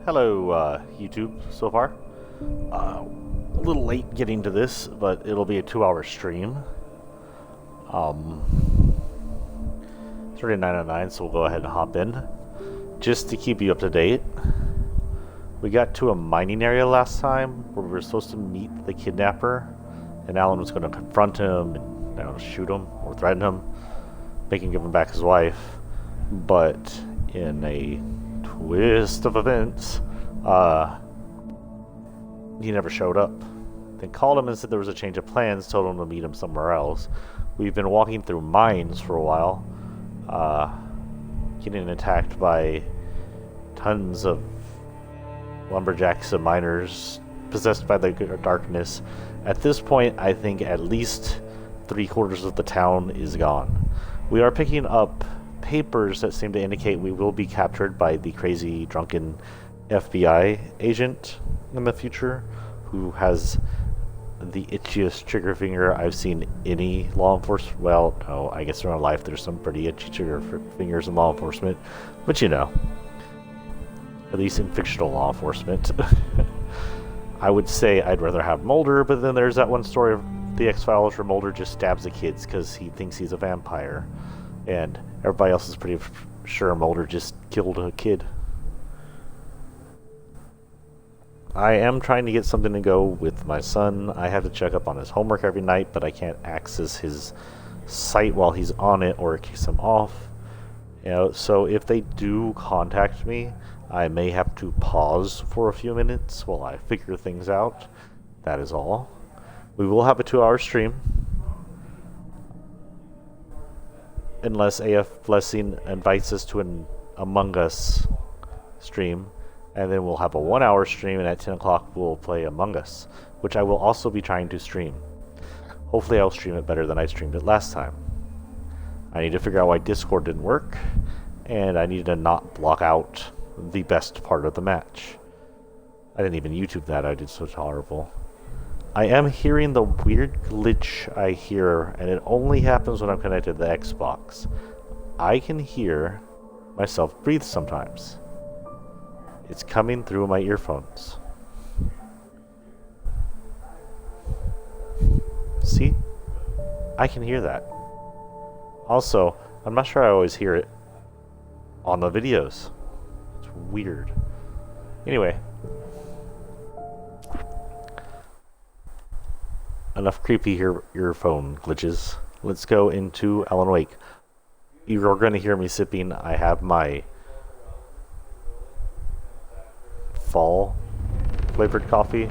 Hello, YouTube, so far. A little late getting to this, but it'll be a 2-hour stream. It's already 9:09, so we'll go ahead and hop in. Just to keep you up to date, we got to a mining area last time where we were supposed to meet the kidnapper, and Alan was going to confront him and shoot him or threaten him, make him give him back his wife. But in a twist of events, he never showed up. Then called him and said there was a change of plans, told him to meet him somewhere else. We've been walking through mines for a while, getting attacked by tons of lumberjacks and miners possessed by the darkness. At this point, I think at least 3/4 of the town is gone. We are picking up papers that seem to indicate we will be captured by the crazy drunken FBI agent in the future, who has the itchiest trigger finger I've seen any law enforcement. Well, no, I guess in real life there's some pretty itchy trigger fingers in law enforcement, but you know, at least in fictional law enforcement. I would say I'd rather have Mulder, but then there's that one story of the X-Files where Mulder just stabs the kids because he thinks he's a vampire, and everybody else is pretty sure Mulder just killed a kid. I am trying to get something to go with my son. I have to check up on his homework every night, but I can't access his site while he's on it or it kicks him off. You know, so if they do contact me, I may have to pause for a few minutes while I figure things out. That is all. We will have a 2-hour stream. Unless AF Blessing invites us to an Among Us stream. And then we'll have a 1-hour stream, and at 10 o'clock we'll play Among Us, which I will also be trying to stream. Hopefully I'll stream it better than I streamed it last time. I need to figure out why Discord didn't work, and I need to not block out the best part of the match. I didn't even YouTube that, I did so horrible. I am hearing the weird glitch I hear, and it only happens when I'm connected to the Xbox. I can hear myself breathe sometimes. It's coming through my earphones. See? I can hear that. Also, I'm not sure I always hear it on the videos. It's weird. Anyway. Enough creepy earphone glitches. Let's go into Alan Wake. You're going to hear me sipping. I have my fall flavored coffee.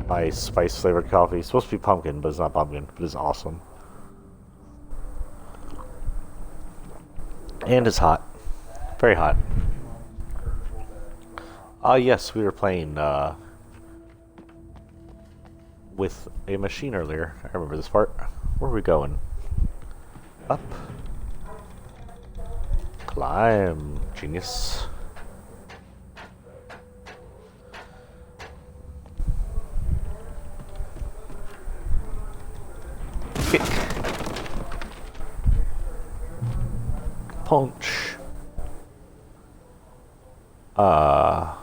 My spice flavored coffee. It's supposed to be pumpkin, but it's not pumpkin, but it's awesome. And it's hot. Very hot. Yes, we were playing with a machine earlier. I remember this part. Where are we going? Up. Climb. Genius. Kick. Punch. I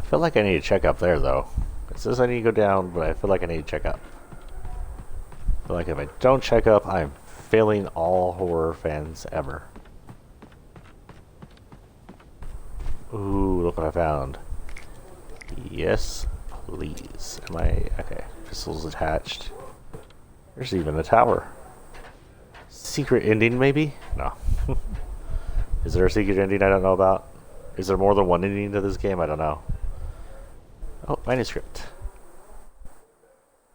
feel like I need to check up there though. It says I need to go down, but I feel like I need to check up. I feel like if I don't check up, I'm failing all horror fans ever. Ooh, look what I found. Yes, please. Am I... okay. Pistols attached. There's even a tower. Secret ending, maybe? No. Is there a secret ending I don't know about? Is there more than one ending to this game? I don't know. Oh, manuscript.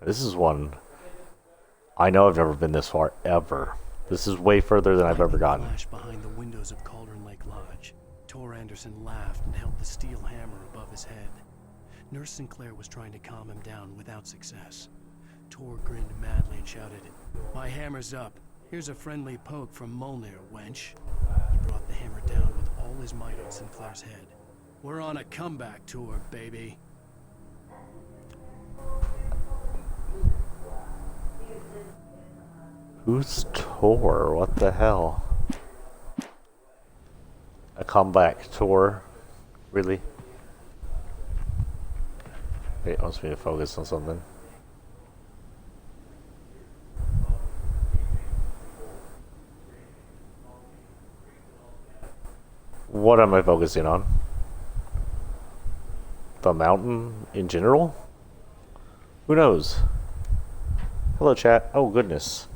This is one. I know I've never been this far, ever. This is way further than I've ever gotten. Behind the windows of Cauldron Lake Lodge, Tor Anderson laughed and held the steel hammer above his head. Nurse Sinclair was trying to calm him down without success. Tor grinned madly and shouted, "My hammer's up. Here's a friendly poke from Molnir, wench." He brought the hammer down with all his might on Sinclair's head. "We're on a comeback tour, baby." Who's Tor? What the hell? A comeback tour? Really? Wait, it wants me to focus on something. What am I focusing on? The mountain in general? Who knows? Hello, chat. Oh, goodness.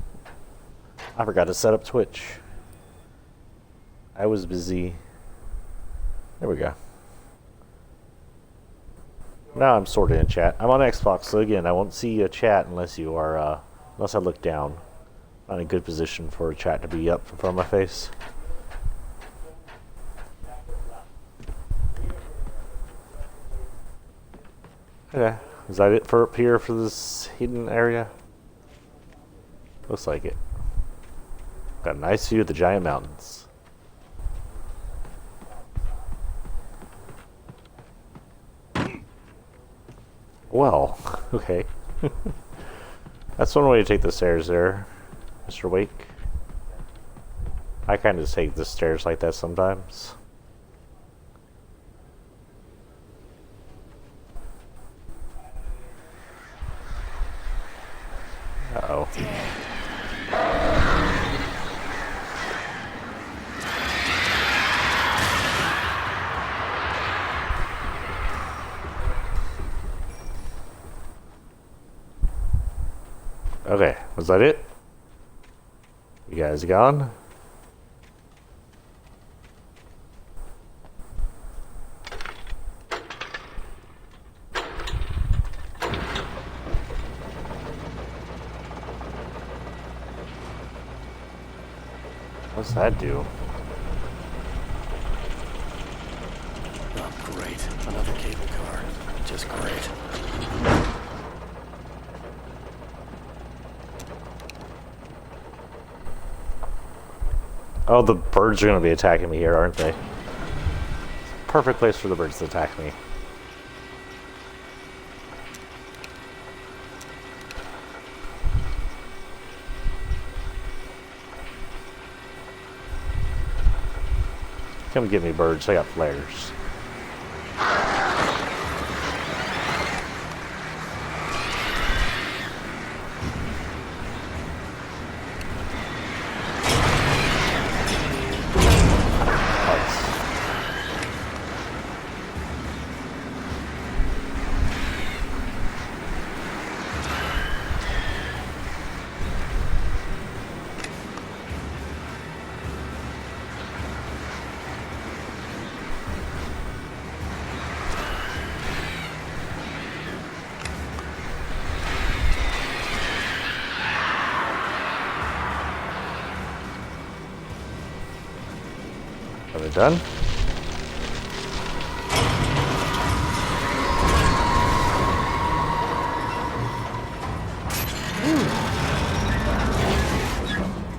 I forgot to set up Twitch. I was busy. There we go. Now I'm sorted in chat. I'm on Xbox, so again, I won't see a chat unless you are, unless I look down. Not in a good position for a chat to be up in front of my face. Okay, is that it for up here for this hidden area? Looks like it. Got a nice view of the giant mountains. Well, okay. That's one way to take the stairs there, Mr. Wake. I kind of take the stairs like that sometimes. Uh-oh. Was that it? You guys gone? What's that do? Oh, great. Another cable car. Just great. Oh, the birds are going to be attacking me here, aren't they? Perfect place for the birds to attack me. Come get me, birds. I got flares. Are they done?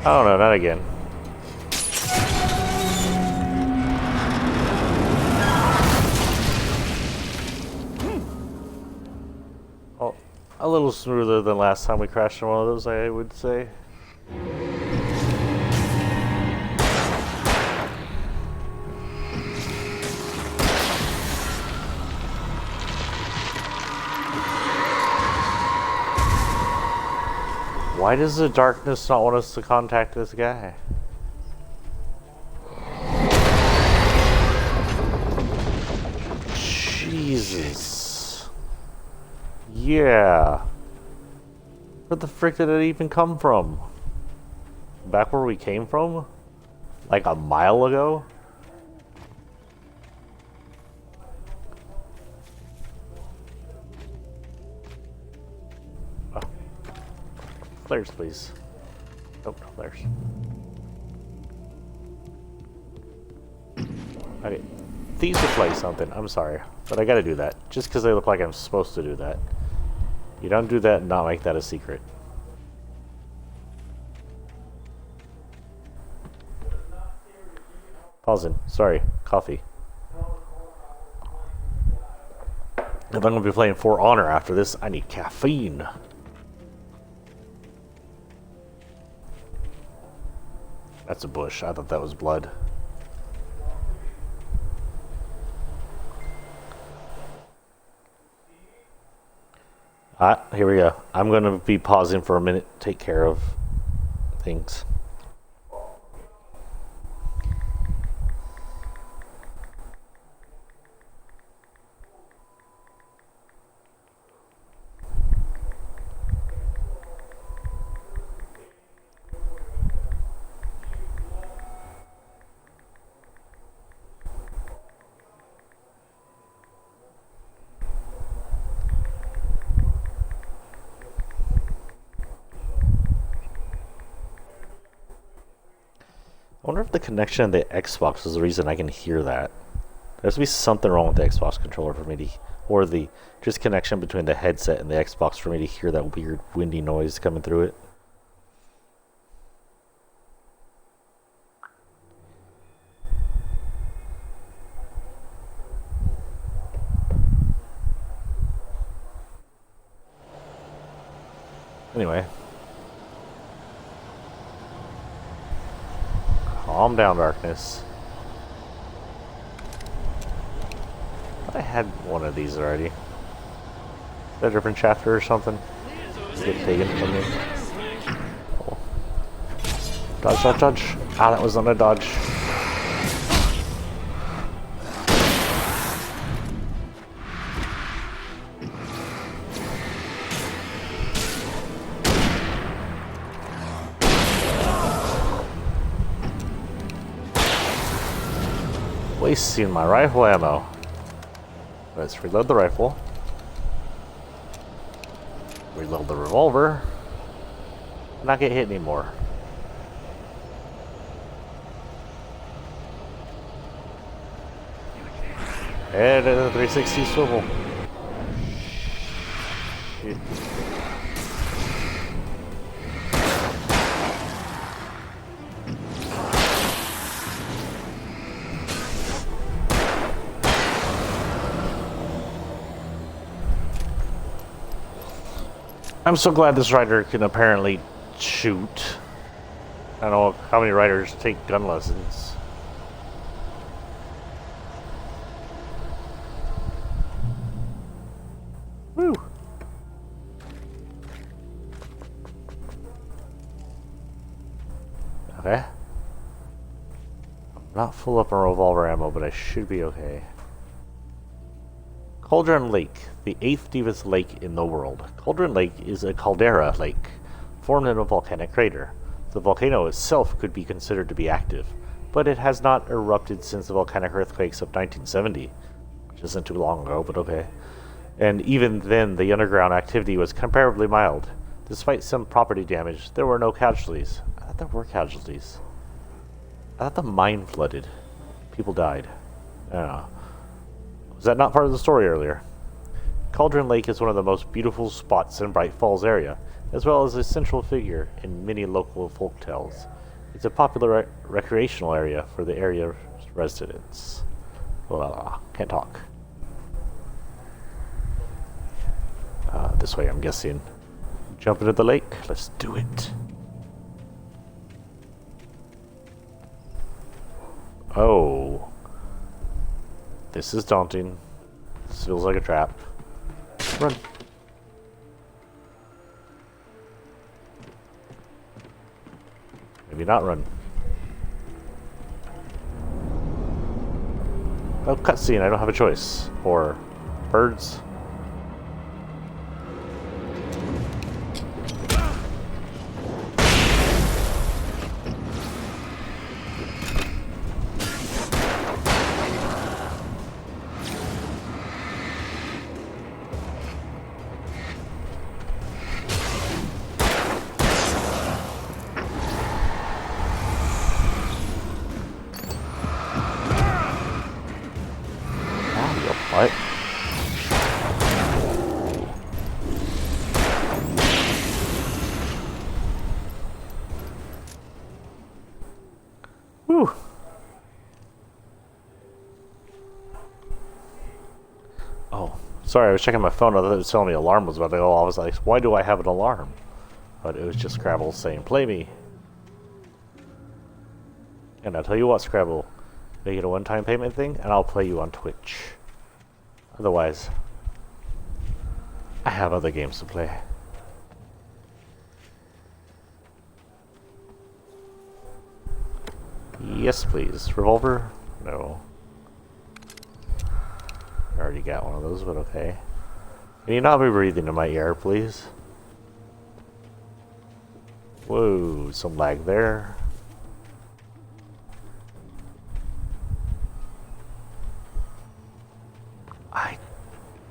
Oh no, not again. Oh, a little smoother than last time we crashed on one of those, I would say. Why does the darkness not want us to contact this guy? Jesus. Yeah. Where the frick did it even come from? Back where we came from? Like a mile ago? Flares, please. Nope, no flares. Okay. These replay something. I'm sorry. But I gotta do that. Just because they look like I'm supposed to do that. You don't do that and not make that a secret. Pausing. Sorry. Coffee. If I'm gonna be playing For Honor after this, I need caffeine. That's a bush. I thought that was blood. Here we go. I'm going to be pausing for a minute, take care of things. I wonder if the connection to the Xbox is the reason I can hear that. There has to be something wrong with the Xbox controller for me to, or the just connection between the headset and the Xbox for me to hear that weird windy noise coming through it. Anyway. Calm down, darkness. I had one of these already. Is that a different chapter or something? Get taken from me. Oh. Dodge, dodge, dodge. Ah, that was on a dodge. Wasting my rifle ammo. Let's reload the rifle. Reload the revolver. Not get hit anymore. And a 360 swivel. I'm so glad this rider can apparently shoot. I don't know how many riders take gun lessons. Woo! Okay. I'm not full up on revolver ammo, but I should be okay. Cauldron Lake, the 8th deepest lake in the world. Cauldron Lake is a caldera lake, formed in a volcanic crater. The volcano itself could be considered to be active, but it has not erupted since the volcanic earthquakes of 1970, which isn't too long ago, but okay. And even then, the underground activity was comparably mild. Despite some property damage, there were no casualties. I thought there were casualties. I thought the mine flooded. People died. I don't know. Was that not part of the story earlier? Cauldron Lake is one of the most beautiful spots in Bright Falls area, as well as a central figure in many local folk tales. It's a popular recreational area for the area residents. Can't talk. This way, I'm guessing. Jump into the lake. Let's do it. Oh. This is daunting. This feels like a trap. Run. Maybe not run. Oh, cutscene. I don't have a choice. Or birds. What? Whew. Oh, sorry, I was checking my phone. I thought it was telling me alarm was about to go. I was like, why do I have an alarm? But it was just Scrabble saying, play me. And I'll tell you what, Scrabble, make it a one-time payment thing, and I'll play you on Twitch. Otherwise, I have other games to play. Yes, please. Revolver? No. I already got one of those, but okay. Can you not be breathing in my ear, please? Whoa, some lag there. I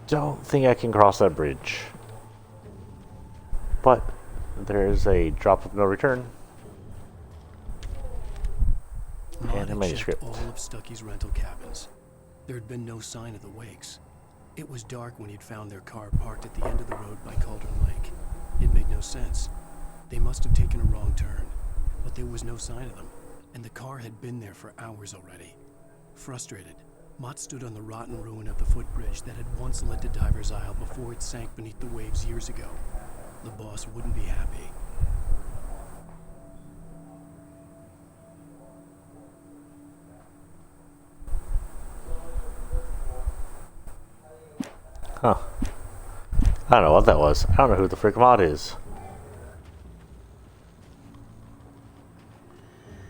don't think I can cross that bridge. But there's a drop of no return. And a manuscript. All of Stucky's rental cabins. There had been no sign of the Wakes. It was dark when he'd found their car parked at the end of the road by Cauldron Lake. It made no sense. They must have taken a wrong turn, but there was no sign of them, and the car had been there for hours already. Frustrated, Mott stood on the rotten ruin of the footbridge that had once led to Diver's Isle before it sank beneath the waves years ago. The boss wouldn't be happy. Huh. I don't know what that was. I don't know who the frick Mott is.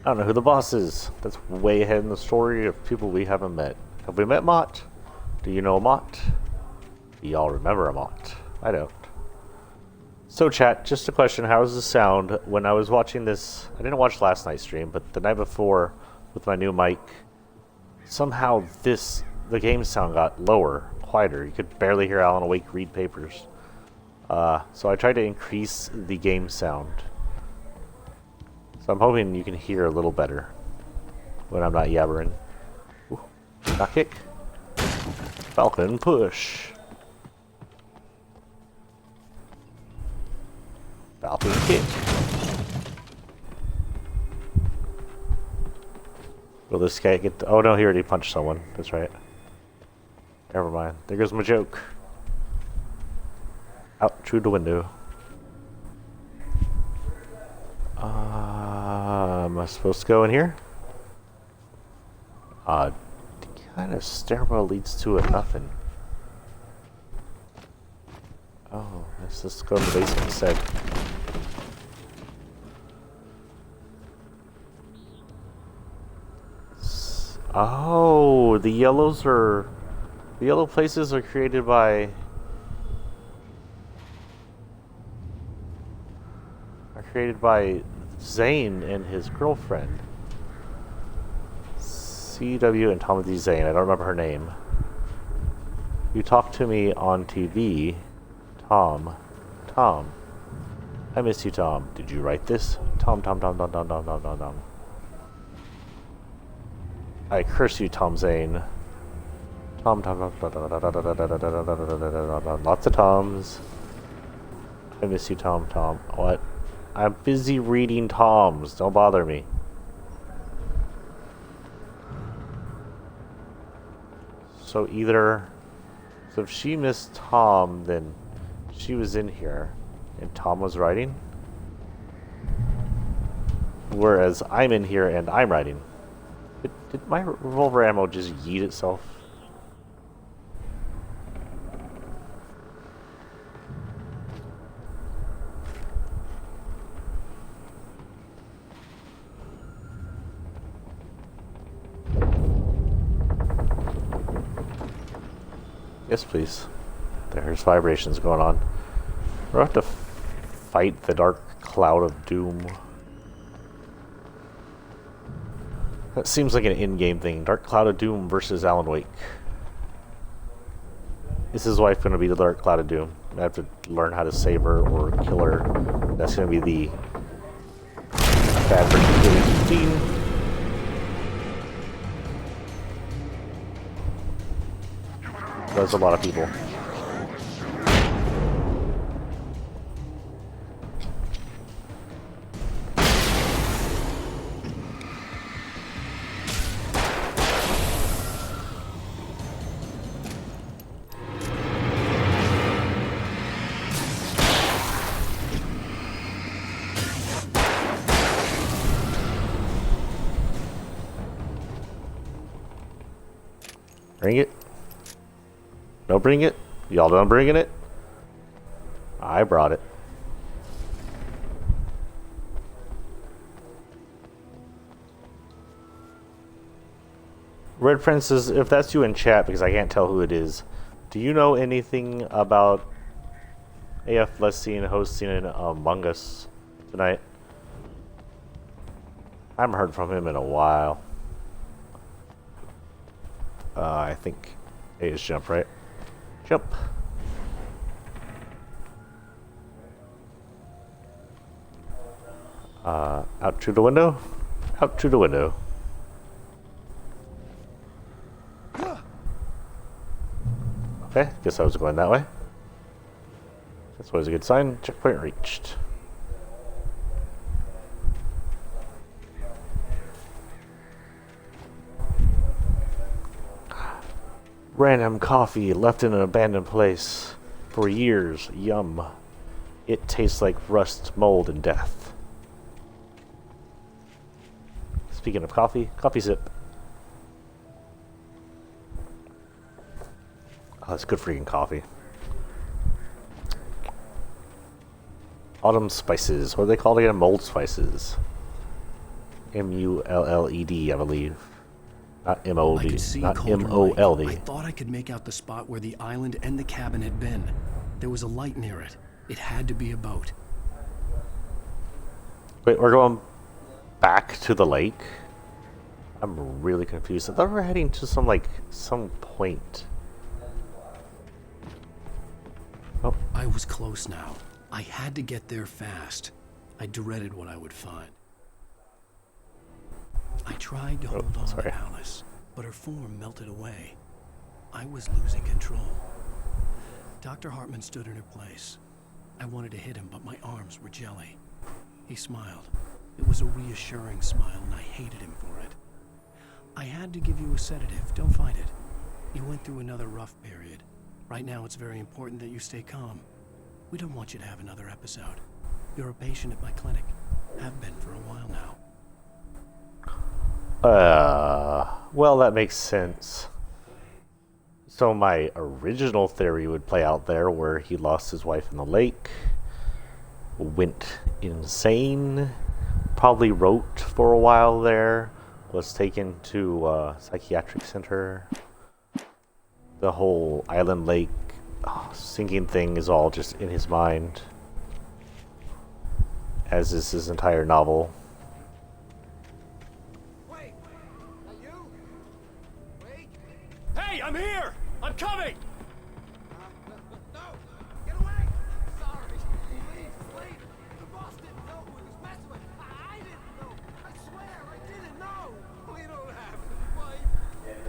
I don't know who the boss is. That's way ahead in the story of people we haven't met. Have we met Mott? Do you know Mott? Do y'all remember a Mott? I don't. So chat, just a question. How does this sound when I was watching this? I didn't watch last night's stream, but the night before with my new mic. somehow the game sound got lower, quieter. You could barely hear Alan Wake read papers. So I tried to increase the game sound. So I'm hoping you can hear a little better when I'm not yabbering. Ooh, knock kick. Falcon push. Falcon kick. Will this guy get... Oh no, he already punched someone. That's right. Never mind. There goes my joke. Out through the window. Am I supposed to go in here? The kind of stairwell leads to a nothing. Oh, let's just go to the basement instead. Oh, the yellow places are created by Zane and his girlfriend. CW and Tomothy Zane. I don't remember her name. You talked to me on TV. Tom. I miss you, Tom. Did you write this? Tom. I curse you, Tom Zane. Tom. Lots of Toms. I miss you, Tom. What? I'm busy reading Toms. Don't bother me. So if she missed Tom, then she was in here and Tom was writing. Whereas I'm in here and I'm writing. Did my revolver ammo just yeet itself? Yes, please. There's vibrations going on. We're about to fight the dark cloud of doom. That seems like an in-game thing. Dark Cloud of Doom versus Alan Wake. Is his wife going to be the Dark Cloud of Doom? I have to learn how to save her or kill her. That's going to be the bad version theme. There's a lot of people. Bring it. Don't bring it. Y'all done bringing it? I brought it. Red Princess, if that's you in chat, because I can't tell who it is, do you know anything about AF Lessine hosting an Among Us tonight? I haven't heard from him in a while. I think A is jump, right? Jump. Out through the window? Out through the window. Okay, guess I was going that way. That's always a good sign. Checkpoint reached. Random coffee left in an abandoned place for years. Yum. It tastes like rust, mold, and death. Speaking of coffee, coffee sip. Oh, that's good freaking coffee. Autumn spices. What are they called again? Mold spices. M-U-L-L-E-D, I believe. Not M-O-D. I could see not Cauldron M-O-L-D. Lake. I thought I could make out the spot where the island and the cabin had been. There was a light near it. It had to be a boat. Wait, we're going back to the lake? I'm really confused. I thought we were heading to some point. Oh, I was close now. I had to get there fast. I dreaded what I would find. I tried to hold on sorry. to Alice, but her form melted away. I was losing control. Dr. Hartman stood in her place. I wanted to hit him, but my arms were jelly. He smiled. It was a reassuring smile, and I hated him for it. I had to give you a sedative. Don't fight it. You went through another rough period. Right now, it's very important that you stay calm. We don't want you to have another episode. You're a patient at my clinic. Have been for a while now. Well, that makes sense. So my original theory would play out there, where he lost his wife in the lake, went insane, probably wrote for a while there, was taken to a psychiatric center. The whole island lake sinking thing is all just in his mind, as is his entire novel. Wait! Are you? Wait! Hey, I'm here! I'm coming! No! Get away! Sorry! Please! The boss didn't know who he was messing with! I didn't know! I swear I didn't know! We don't have his wife!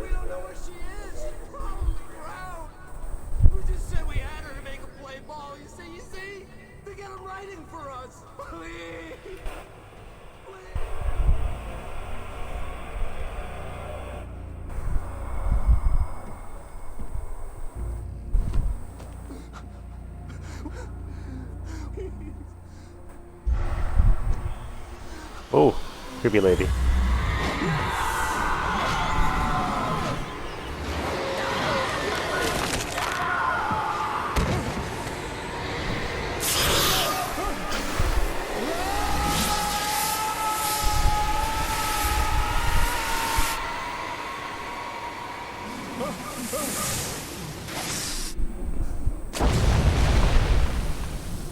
We don't know where she is! She's probably drowned! We just said we had her to make a play ball, you see? To get him writing for us! Please! Please! Oh, creepy lady.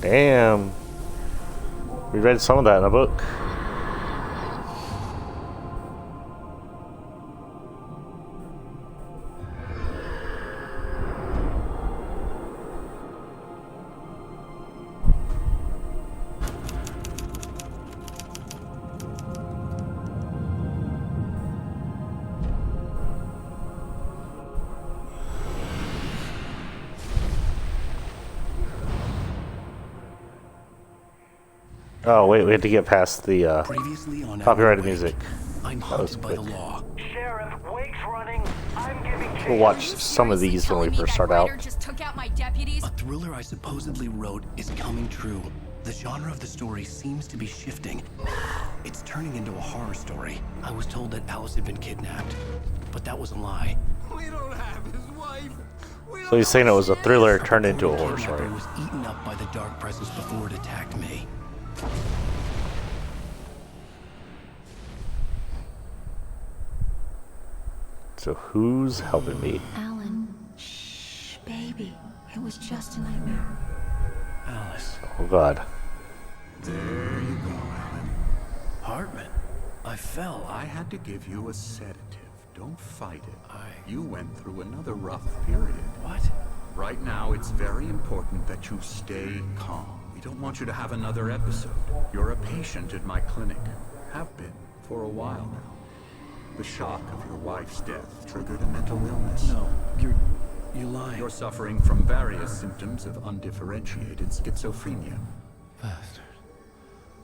Damn. We read some of that in a book. Oh wait, we had to get past the Previously on copyrighted Alan Wake, music. I'm was haunted by the quick. law. Sheriff, Wake's running. I'm giving We'll watch some of these when we first start out. Just took out my deputies. A thriller I supposedly wrote is coming true. The genre of the story seems to be shifting. It's turning into a horror story. I was told that Alice had been kidnapped, but that was a lie. We don't have his wife! So he's saying it was a thriller turned into a horror The story. kidnapper was eaten up by the dark presence before it attacked me. So who's helping me? Alan, shh, baby. It was just a nightmare. Alice. Oh god. There you go, Alan. Hartman. I fell. I had to give you a sedative. Don't fight it. I- You went through another rough period. What? Right now, it's very important that you stay calm. We don't want you to have another episode. You're a patient at my clinic. Have been for a while now. The shock of your wife's death triggered a mental illness. No, you lied. You're suffering from various symptoms of undifferentiated schizophrenia. Bastard.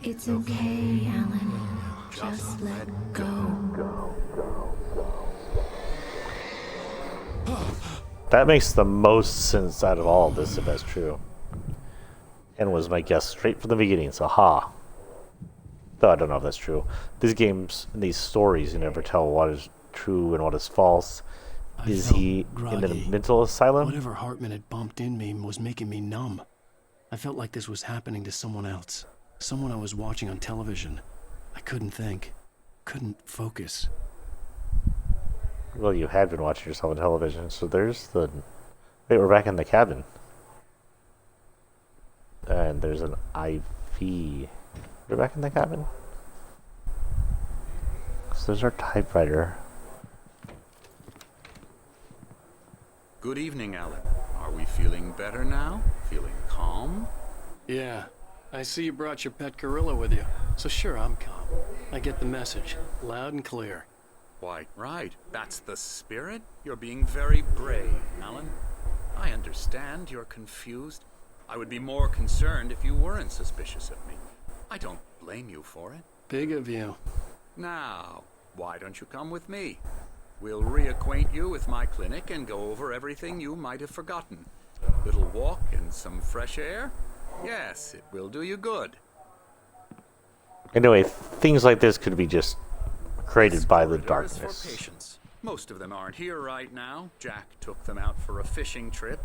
It's okay, Alan. Just let go. That makes the most sense out of all of this if that's true. And was my guess straight from the beginning, so ha. Though I don't know if that's true. These games, these stories, you never tell what is true and what is false. I Is felt he in a groggy. mental asylum? Whatever Hartman had bumped in me was making me numb. I felt like this was happening to someone else. Someone I was watching on television. I couldn't think. Couldn't focus. Well, you had been watching yourself on television, so there's the... Wait, we're back in the cabin. And there's an IV. We're back in the cabin? So there's our typewriter. Good evening, Alan. Are we feeling better now? Feeling calm? Yeah, I see you brought your pet gorilla with you. So sure, I'm calm. I get the message, loud and clear. Why, right. That's the spirit. You're being very brave, Alan. I understand you're confused. I would be more concerned if you weren't suspicious of me. I don't blame you for it. Big of you. Now, why don't you come with me? We'll reacquaint you with my clinic and go over everything you might have forgotten. Little walk and some fresh air? Yes, it will do you good. Anyway, things like this could be just created by the Corridor is darkness. for patients. Most of them aren't here right now. Jack took them out for a fishing trip,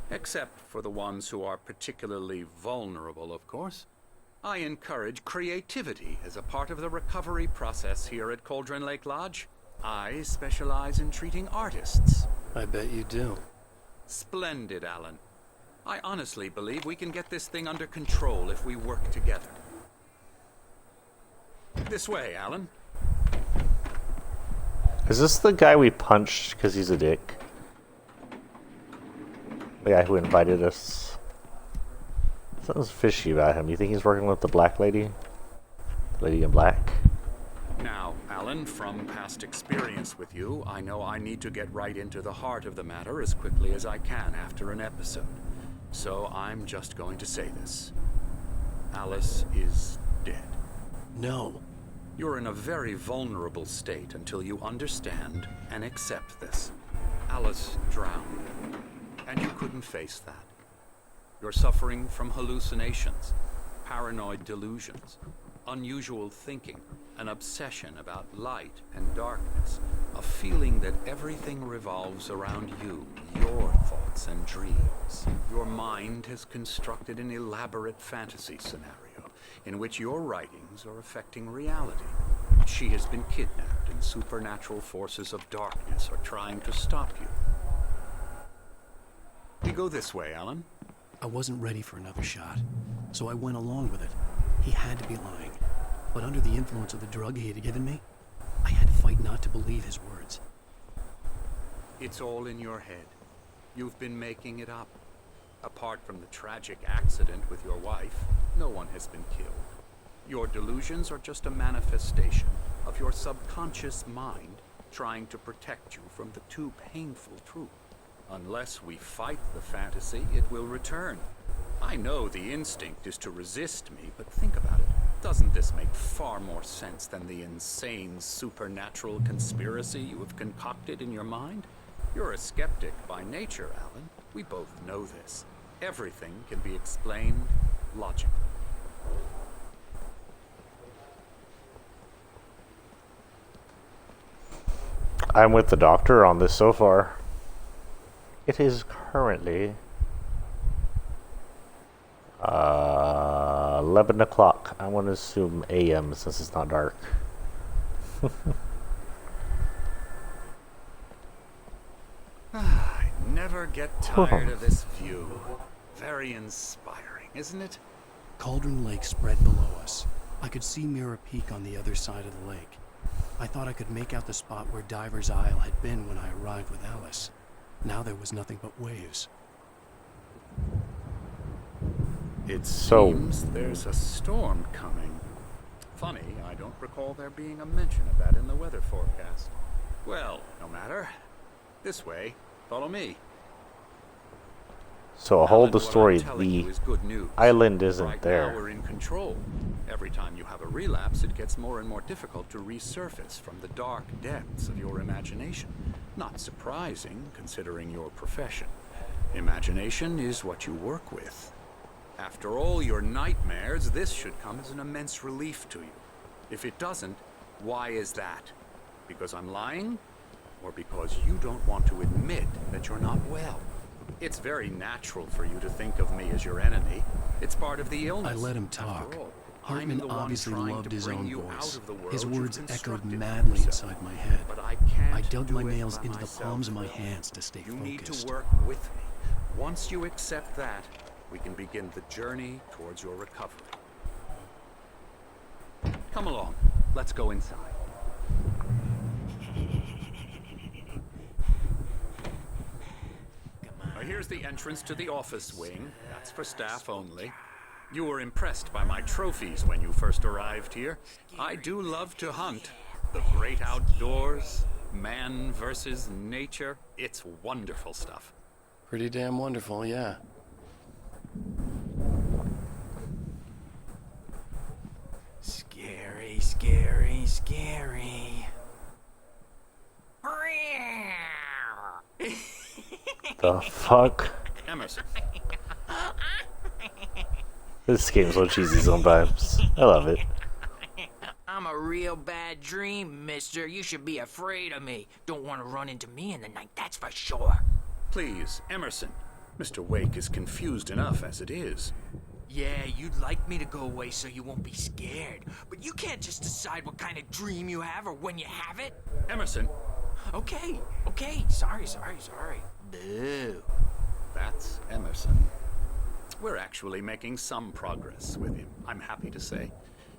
except for the ones who are particularly vulnerable, of course. I encourage creativity as a part of the recovery process here at Cauldron Lake Lodge. I specialize in treating artists. I bet you do. Splendid, Alan. I honestly believe we can get this thing under control if we work together. This way, Alan. Is this the guy we punched because he's a dick? The guy who invited us? Something's fishy about him. You think he's working with the black lady? Lady in black? Now, Alan, from past experience with you, I know I need to get right into the heart of the matter as quickly as I can after an episode. So I'm just going to say this. Alice is dead. No. You're in a very vulnerable state until you understand and accept this. Alice drowned, and you couldn't face that. You're suffering from hallucinations, paranoid delusions, unusual thinking, an obsession about light and darkness, a feeling that everything revolves around you, your thoughts and dreams. Your mind has constructed an elaborate fantasy scenario in which your writings are affecting reality. She has been kidnapped and supernatural forces of darkness are trying to stop you. We go this way, Alan. I wasn't ready for another shot, so I went along with it. He had to be lying. But under the influence of the drug he had given me, I had to fight not to believe his words. It's all in your head. You've been making it up. Apart from the tragic accident with your wife, no one has been killed. Your delusions are just a manifestation of your subconscious mind trying to protect you from the too painful truth. Unless we fight the fantasy, it will return. I know the instinct is to resist me, but think about it. Doesn't this make far more sense than the insane supernatural conspiracy you have concocted in your mind? You're a skeptic by nature, Alan. We both know this. Everything can be explained logically. I'm with the doctor on this so far. It is currently 11 o'clock. I want to assume AM since it's not dark. I never get tired of this view. Very inspiring, isn't it? Cauldron Lake spread below us. I could see Mirror Peak on the other side of the lake. I thought I could make out the spot where Diver's Isle had been when I arrived with Alice. Now there was nothing but waves. It So- seems there's a storm coming. Funny, I don't recall there being a mention of that in the weather forecast. Well, no matter. This way. Follow me. So I'll hold Alan, the what I'm story. telling you The is good news. island isn't Right there. now we're in control. Every time you have a relapse, it gets more and more difficult to resurface from the dark depths of your imagination. Not surprising, considering your profession. Imagination is what you work with. After all your nightmares, this should come as an immense relief to you. If it doesn't, why is that? Because I'm lying? Or because you don't want to admit that you're not well? It's very natural for you to think of me as your enemy. It's part of the illness. I let him After talk. all, I'm Hartman the one obviously trying loved to his bring own you voice. out of the world His you've words echoed constructed for madly yourself. inside my head. But I can't I dug do my it nails by into the myself. palms of my hands to stay You need focused. to work with me. Once you accept that, we can begin the journey towards your recovery. Come along. Let's go inside. Here's the entrance to the office wing. That's for staff only. You were impressed by my trophies when you first arrived here. I do love to hunt. The great outdoors, man versus nature. It's wonderful stuff. Pretty damn wonderful, yeah. Scary, scary, scary. The fuck? Emerson, This game's so cheesy sometimes. I love it. I'm a real bad dream, mister. You should be afraid of me. Don't want to run into me in the night, that's for sure. please, Emerson. Mr. Wake is confused enough as it is. Yeah, you'd like me to go away so you won't be scared. But you can't just decide what kind of dream you have or when you have it. Emerson, Okay. Sorry. Boo. that's Emerson. We're actually making some progress with him, I'm happy to say.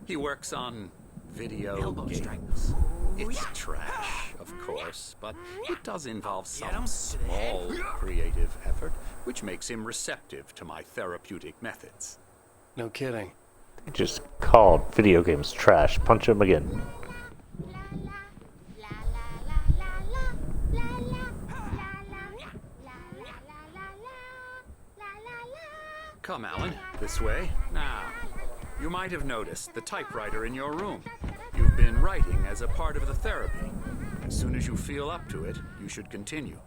He works on video Elbow strike. games. It's trash, of course, but it does involve Get some 'em, small creative effort, which makes him receptive to my therapeutic methods. No kidding. They just called video games trash. Punch him again. Come, Alan, this way. Now, you might have noticed the typewriter in your room. You've been writing as a part of the therapy. As soon as you feel up to it, you should continue.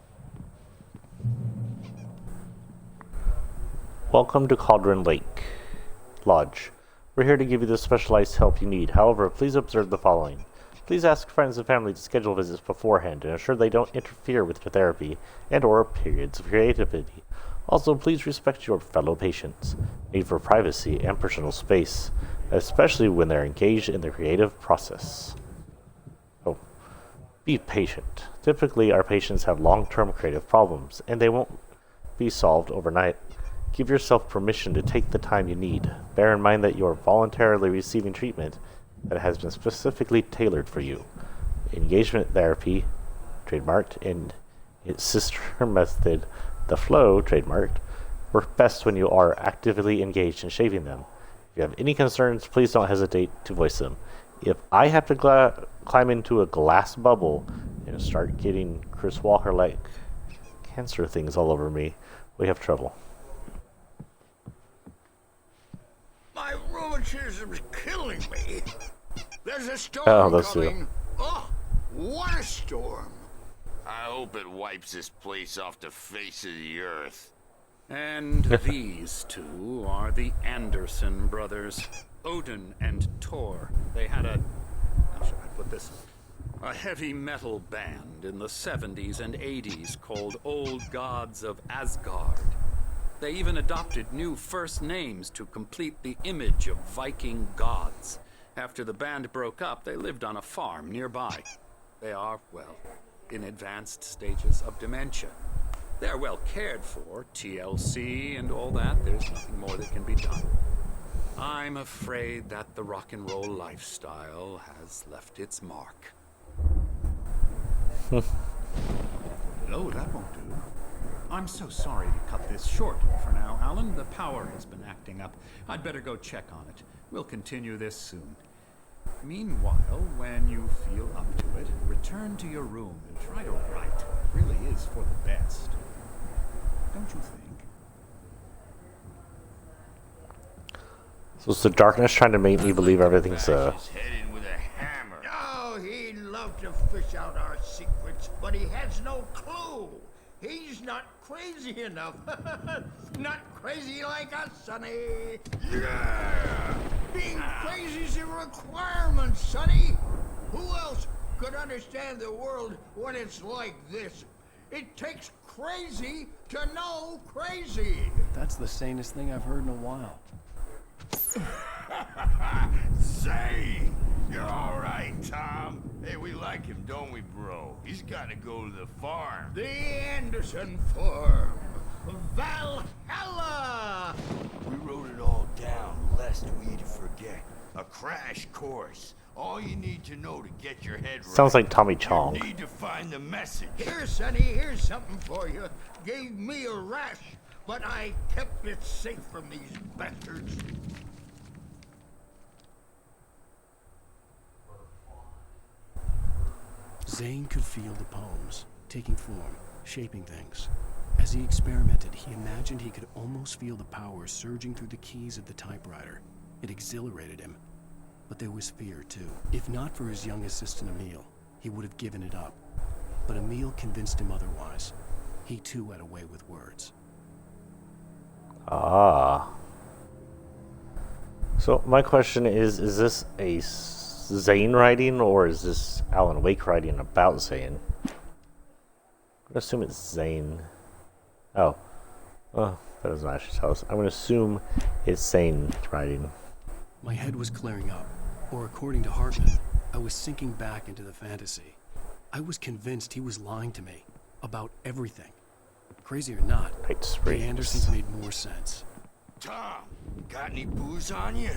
Welcome to Cauldron Lake Lodge. We're here to give you the specialized help you need. However, please observe the following. Please ask friends and family to schedule visits beforehand and ensure they don't interfere with your therapy and or periods of creativity. Also, please respect your fellow patients, need for privacy and personal space, especially when they're engaged in the creative process. Oh, be patient. Typically, our patients have long-term creative problems, and they won't be solved overnight. Give yourself permission to take the time you need. Bear in mind that you are voluntarily receiving treatment that has been specifically tailored for you. Engagement therapy, trademarked, and its sister method, the flow, trademarked, work best when you are actively engaged in shaping them. If you have any concerns, please don't hesitate to voice them. If I have to climb into a glass bubble and start getting Chris Walker-like cancer things all over me, we have trouble. My rheumatism's killing me. There's a storm Oh, that's coming. Oh, what a storm. I hope it wipes this place off the face of the earth. And these two are the Anderson brothers, Odin and Tor. They had how should I put this? A heavy metal band in the 70s and 80s called Old Gods of Asgard. They even adopted new first names to complete the image of Viking gods. After the band broke up, they lived on a farm nearby. They are, well, in advanced stages of dementia. They're well cared for, TLC and all that. There's nothing more that can be done. I'm afraid that the rock and roll lifestyle has left its mark. No, that won't do. I'm so sorry to cut this short for now, Alan. The power has been acting up. I'd better go check on it. We'll continue this soon. Meanwhile, when you feel up to it, return to your room and try to write. It really is for the best. Don't you think? So it's the darkness trying to make me believe everything's Bash his head in with a hammer. Oh, he'd love to fish out our secrets, but he has no clue. He's not crazy enough. Not crazy like us, Sonny. Yeah! Being crazy's a requirement, Sonny. Who else could understand the world when it's like this? It takes crazy to know crazy. That's the sanest thing I've heard in a while. Say, you're all right, Tom. Hey, we like him, don't we, bro? He's got to go to the farm. The Anderson Farm. Valhalla! We wrote it all down, lest we forget. A crash course All you need to know to get your head right. Sounds like Tommy You Chong. need to find the message. Here, Sonny, here's something for you. Gave me a rash, but I kept it safe from these bastards. Zane could feel the poems, taking form, shaping things. As he experimented, he imagined he could almost feel the power surging through the keys of the typewriter. It exhilarated him. But there was fear, too. If not for his young assistant Emil, he would have given it up. But Emil convinced him otherwise. He too had a way with words. Ah. So my question is this a Zane writing, or is this Alan Wake writing about Zane? I'm gonna assume it's Zane. Oh, that doesn't actually tell us. I'm gonna assume it's Zane writing. My head was clearing up, or according to Hartman, I was sinking back into the fantasy. I was convinced he was lying to me about everything. Crazy or not, Night the Springs. Andersons made more sense. Tom, got any booze on you?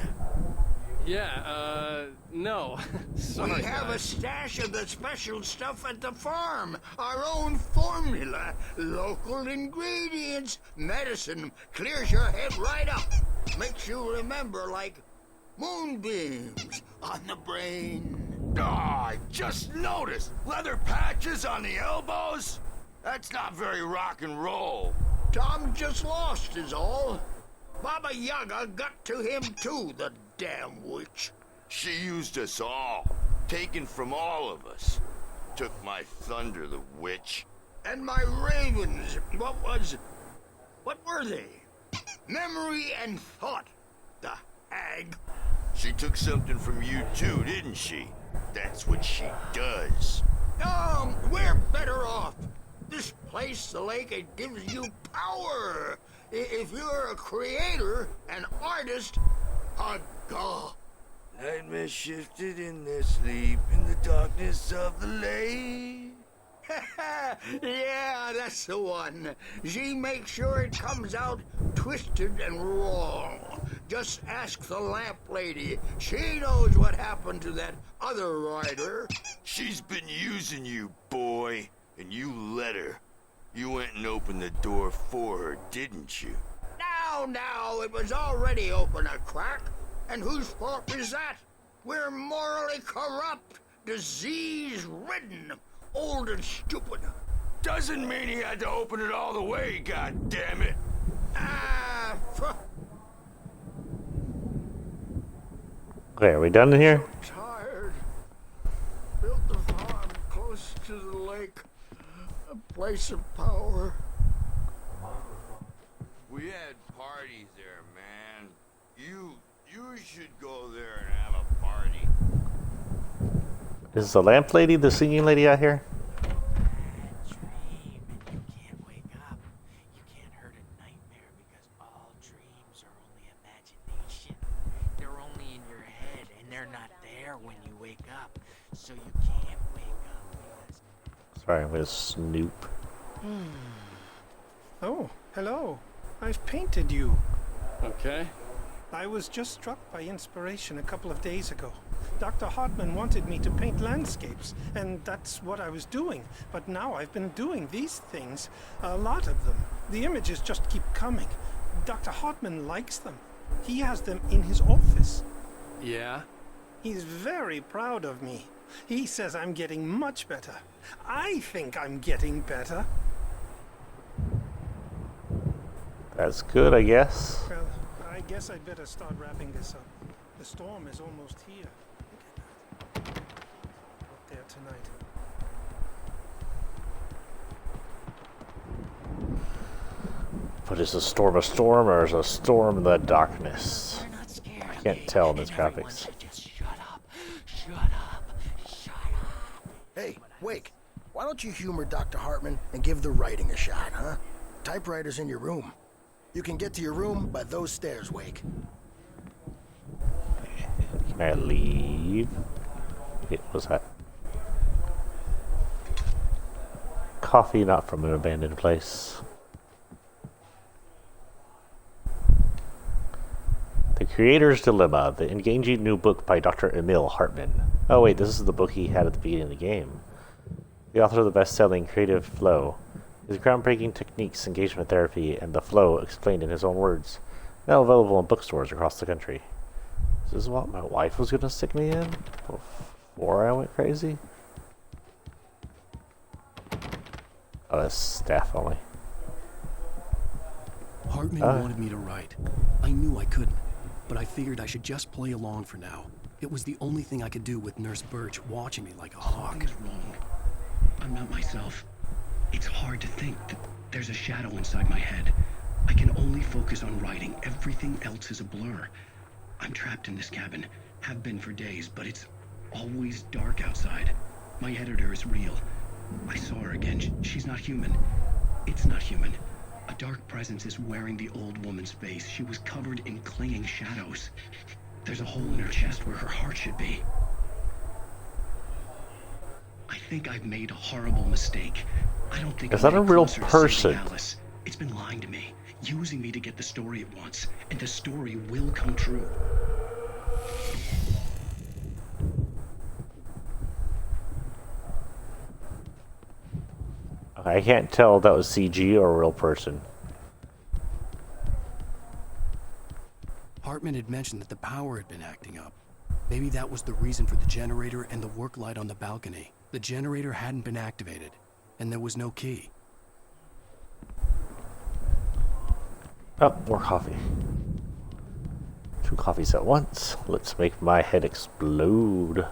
Yeah, no. Sorry, We have a guys. stash of the special stuff at the farm. Our own formula. Local ingredients. Medicine clears your head right up. Makes you remember like moonbeams on the brain. Oh, I just noticed. Leather patches on the elbows? That's not very rock and roll. Tom just lost is all. Baba Yaga got to him too, the damn witch. She used us all. Taken from all of us. Took my thunder, the witch. And my ravens, what were they? Memory and thought, the hag. She took something from you too, didn't she? That's what she does. We're better off. This place, the lake, it gives you power. If you're a creator, an artist, a god. Nightmare shifted in their sleep in the darkness of the lake. Yeah, that's the one. She makes sure it comes out twisted and wrong. Just ask the lamp lady. She knows what happened to that other rider. She's been using you, boy, and you let her. You went and opened the door for her, didn't you? Now, it was already open a crack. And whose fault is that? We're morally corrupt, disease-ridden, old and stupid. Doesn't mean he had to open it all the way, goddammit. Okay, are we done in here? Tired. Built the farm close to the lake. A place of power. We had parties there, man. You should go there and have a party. Is the lamp lady the singing lady out here? Dream, and you can't wake up. You can't hurt a nightmare because all dreams are only imagination. They're only in your head, and they're not there when you wake up. So you can't wake up because... Sorry, I'm gonna snoop. Oh, hello. I've painted you. Okay. I was just struck by inspiration a couple of days ago. Dr. Hartman wanted me to paint landscapes, and that's what I was doing. But now I've been doing these things, a lot of them. The images just keep coming. Dr. Hartman likes them. He has them in his office. Yeah? He's very proud of me. He says I'm getting much better. I think I'm getting better. That's good, I guess. Well, I guess I'd better start wrapping this up. The storm is almost here. Look at that. Up there tonight. But is a storm or is a storm in the darkness? You're not scared I of can't me, tell in this and everyone graphics. should just shut up. Shut up. Shut up. Hey, Wake, why don't you humor Dr. Hartman and give the writing a shot, huh? Typewriter's in your room. You can get to your room by those stairs, Wake. Can I leave? What was that? Coffee not from an abandoned place. The Creator's Dilemma, the engaging new book by Dr. Emil Hartman. Oh wait, this is the book he had at the beginning of the game. The author of the best-selling Creative Flow. His groundbreaking techniques, engagement therapy, and the flow explained in his own words. Now available in bookstores across the country. This is what my wife was going to stick me in before I went crazy? Oh, that's staff only. Hartman wanted me to write. I knew I couldn't, but I figured I should just play along for now. It was the only thing I could do with Nurse Birch watching me like a hawk. Something's wrong. I'm not myself. It's hard to think that there's a shadow inside my head. I can only focus on writing. Everything else is a blur. I'm trapped in this cabin. Have been for days, but it's always dark outside. My editor is real. I saw her again. She's not human. It's not human. A dark presence is wearing the old woman's face. She was covered in clinging shadows. There's a hole in her chest where her heart should be. I think I've made a horrible mistake. I don't think is that a real person? Alice. It's been lying to me, using me to get the story it wants, and the story will come true. I can't tell if that was CG or a real person. Hartman had mentioned that the power had been acting up. Maybe that was the reason for the generator and the work light on the balcony. The generator hadn't been activated, and there was no key. Oh, more coffee. 2 coffees at once. Let's make my head explode.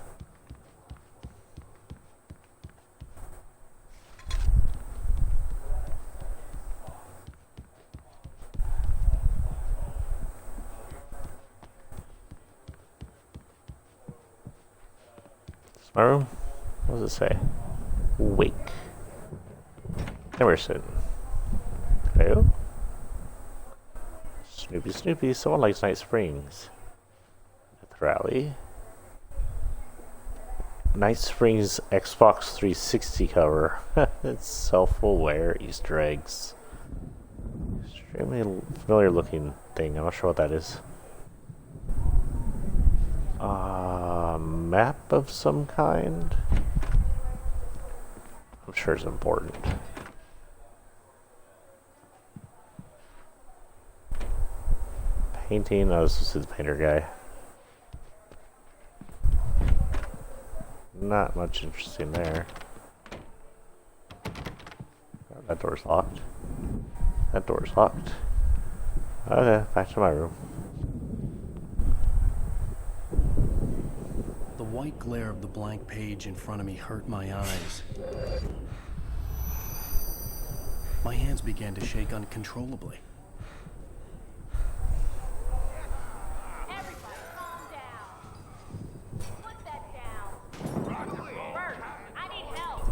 My room? What does it say? Wake. Emerson. Hello? Snoopy Snoopy, someone likes Night Springs. At the rally. Night Springs Xbox 360 cover. It's self-aware Easter eggs. Extremely familiar looking thing. I'm not sure what that is. Map of some kind? I'm sure it's important. Painting, oh, this is the painter guy. Not much interesting there. Oh, that door's locked. That door's locked. Okay, back to my room. The white glare of the blank page in front of me hurt my eyes. My hands began to shake uncontrollably. Everybody calm down. Put that down. Bert, I need help.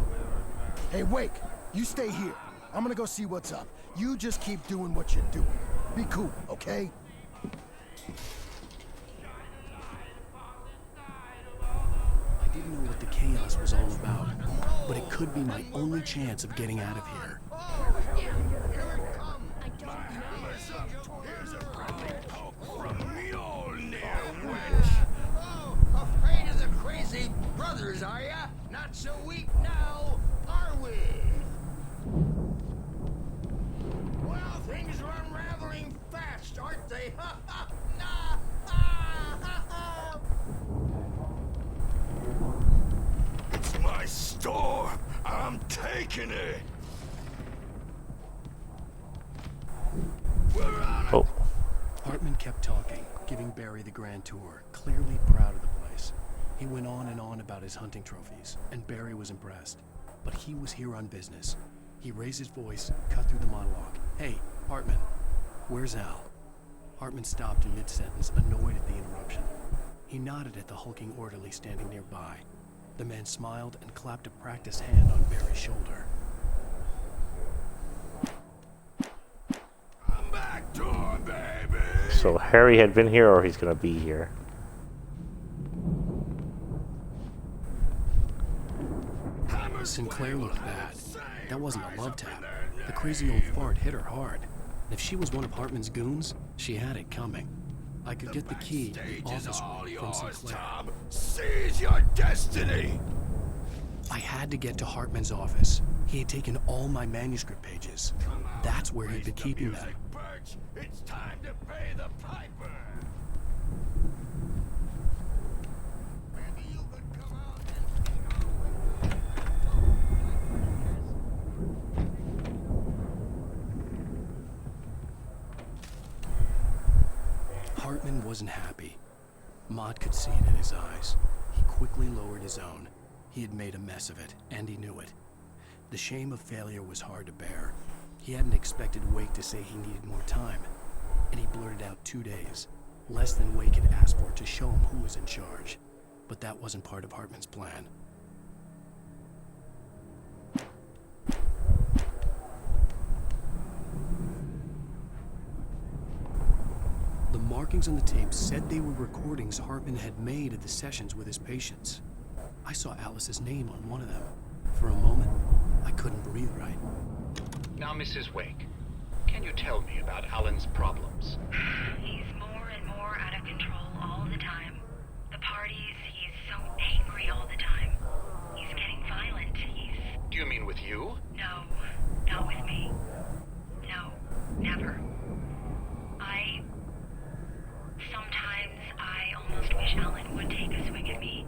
Hey, Wake, you stay here. I'm gonna go see what's up. You just keep doing what you're doing. Be cool, okay? I didn't know what the chaos was all about, but it could be my only chance of getting out of here. Afraid of the crazy brothers, are ya? Not so weak now, are we? Well, things are unraveling fast, aren't they? It's my store. I'm taking it. We're on Oh. Hartman kept talking, giving Barry the grand tour, clearly proud of the place. He went on and on about his hunting trophies, and Barry was impressed. But he was here on business. He raised his voice, cut through the monologue. Hey, Hartman, where's Al? Hartman stopped in mid-sentence, annoyed at the interruption. He nodded at the hulking orderly standing nearby. The man smiled and clapped a practiced hand on Barry's shoulder. I'm back door, baby. So Harry had been here, or he's gonna be here. Sinclair looked bad. That wasn't a love tap. The crazy old fart hit her hard. If she was one of Hartman's goons, she had it coming. I could get the key to the Stage is office all room from yours, Sinclair. Tom. Seize your destiny. I had to get to Hartman's office. He had taken all my manuscript pages. That's where he'd been keeping them. Birch, it's time to pay the piper. Maybe you could come out Hartman wasn't happy. Maude could see it in his eyes. He quickly lowered his own. He had made a mess of it, and he knew it. The shame of failure was hard to bear. He hadn't expected Wake to say he needed more time, and he blurted out 2 days, less than Wake had asked for, to show him who was in charge. But that wasn't part of Hartman's plan. The markings on the tape said they were recordings Hartman had made at the sessions with his patients. I saw Alice's name on one of them. For a moment, I couldn't breathe right. Now, Mrs. Wake, can you tell me about Alan's problems? He's more and more out of control all the time. The parties, he's so angry all the time. He's getting violent. Do you mean with you? No, not with me. No, never. Sometimes I almost wish Alan would take a swing at me,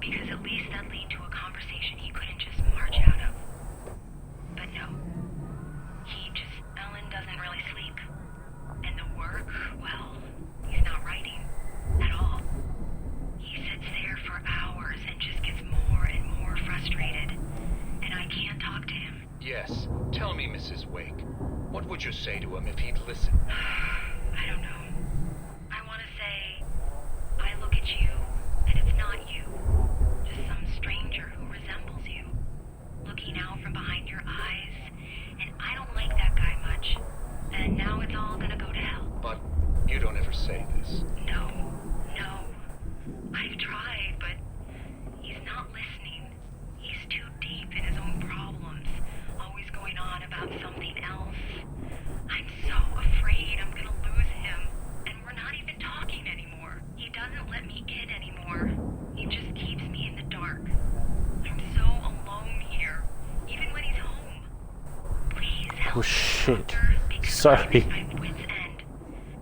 because at least that'd lead to a conversation he couldn't just march out of. But no. Alan doesn't really sleep. And the work, well, he's not writing at all. He sits there for hours and just gets more and more frustrated. And I can't talk to him. Yes. Tell me, Mrs. Wake, what would you say to him if he'd listen? I don't know. I want to say, I look at you, and it's not you. Just some stranger who resembles you. Looking out from behind your eyes, and I don't like that guy much. And now it's all gonna go to hell. But you don't ever say this. No. I've tried, but he's not listening. He's too deep in his own problems, always going on about something else. I'm so afraid I'm gonna lose him, and we're not even talking anymore. He doesn't let me in anymore. He just keeps me in the dark. I'm so alone here, even when he's home. Please help Oh shit. Doctor, because Sorry. I'm at my wit's end.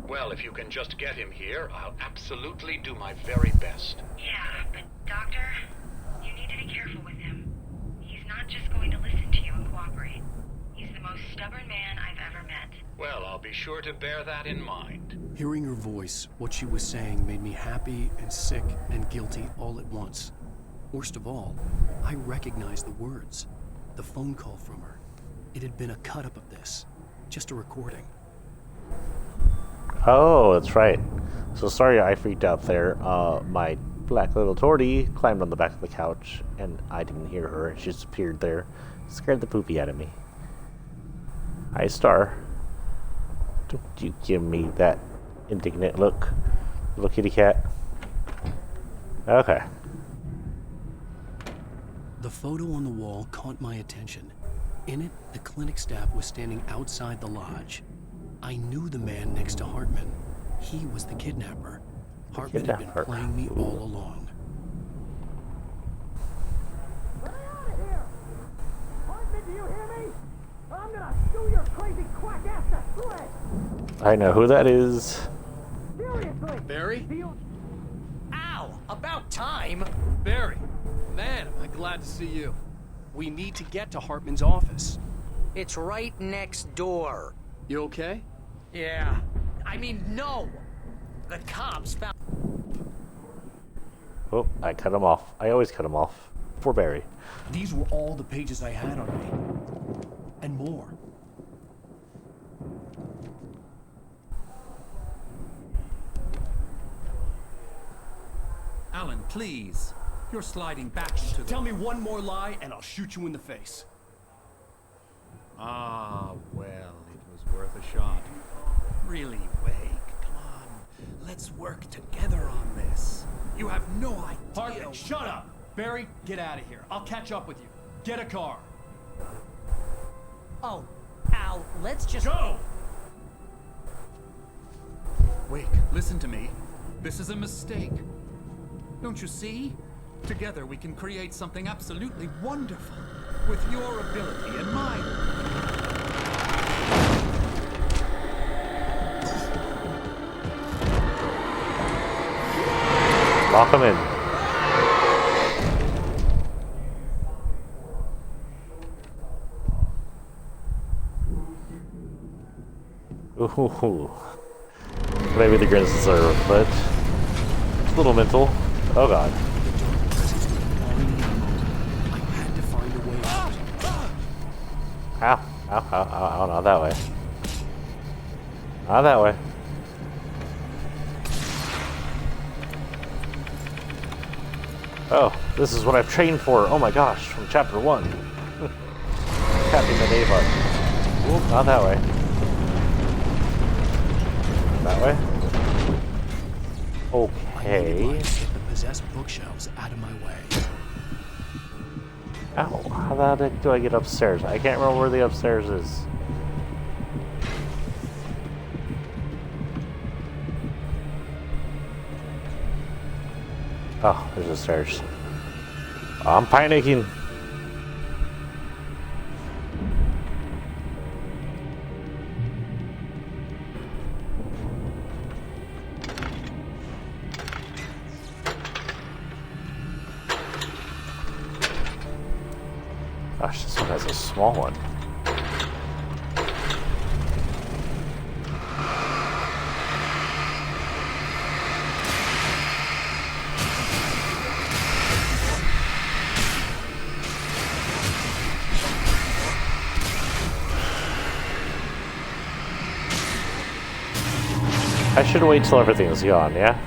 Well, if you can just get him here, I'll absolutely do my very best. Yeah, but Doctor, you need to be careful with him. He's not just going to listen to you and cooperate. He's the most stubborn man I've ever met. Well, I'll be sure to bear that in mind. Hearing her voice, what she was saying made me happy and sick and guilty all at once. Worst of all, I recognized the words. The phone call from her. It had been a cut-up of this. Just a recording. Oh, that's right. So sorry I freaked out there. My black little tortie climbed on the back of the couch, and I didn't hear her, and she just appeared there. Scared the poopy out of me. Hi, Star. Don't you give me that indignant look, little kitty cat. Okay. The photo on the wall caught my attention. In it, the clinic staff was standing outside the lodge. I knew the man next to Hartman. He was the kidnapper. Hartman had been playing me all along. Get out of here! Hartman, do you hear me? I'm gonna chew your crazy quack ass to shreds! I know who that is. Seriously! Barry? Ow! About time! Barry! Man, am I glad to see you. We need to get to Hartman's office. It's right next door. You okay? Yeah. I mean, no! The cops found... Oh, I cut him off. I always cut him off. Poor Barry. These were all the pages I had on me. And more. Alan, please. You're sliding back into the... Tell me one more lie and I'll shoot you in the face. Ah, well, it was worth a shot. Really, Wake, come on. Let's work together on this. You have no idea... Hartman, shut up! Barry, get out of here. I'll catch up with you. Get a car. Oh, Al, let's just... Go! Wake, listen to me. This is a mistake. Don't you see? Together we can create something absolutely wonderful. With your ability and mine. Lock him in. Ooh. Maybe the grins deserve, but it's a little mental. Oh god. Ow. Ow, not that way. Not that way. Oh, this is what I've trained for. Oh my gosh, from chapter 1. Tapping the A button. Oop, not that way. That way? Okay. Get the possessed bookshelves out of my way. Ow, how the heck do I get upstairs? I can't remember where the upstairs is. Oh, there's the stairs. I'm panicking. Gosh, this one has a small one. I should wait till everything's gone, yeah?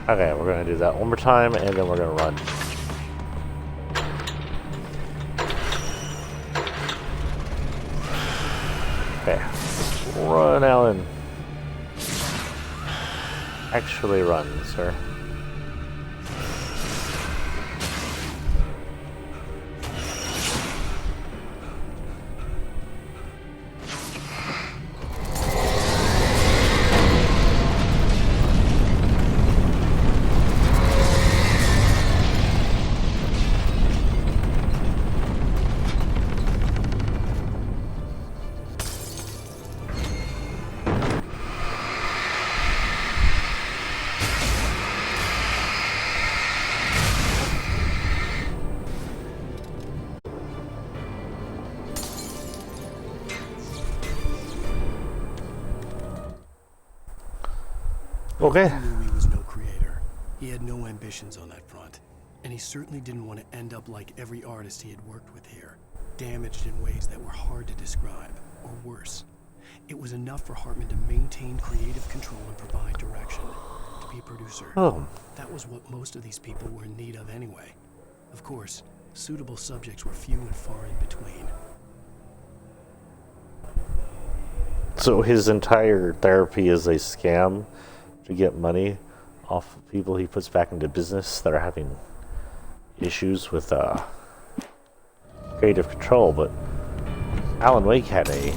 Okay, we're gonna do that one more time, and then we're gonna run. Okay, run, Alan. Actually run, sir. Okay. He was no creator. He had no ambitions on that front. And he certainly didn't want to end up like every artist he had worked with here, damaged in ways that were hard to describe, or worse. It was enough for Hartman to maintain creative control and provide direction. To be a producer, that was what most of these people were in need of anyway. Of course, suitable subjects were few and far in between. So his entire therapy is a scam to get money off of people he puts back into business that are having issues with creative control, but Alan Wake had a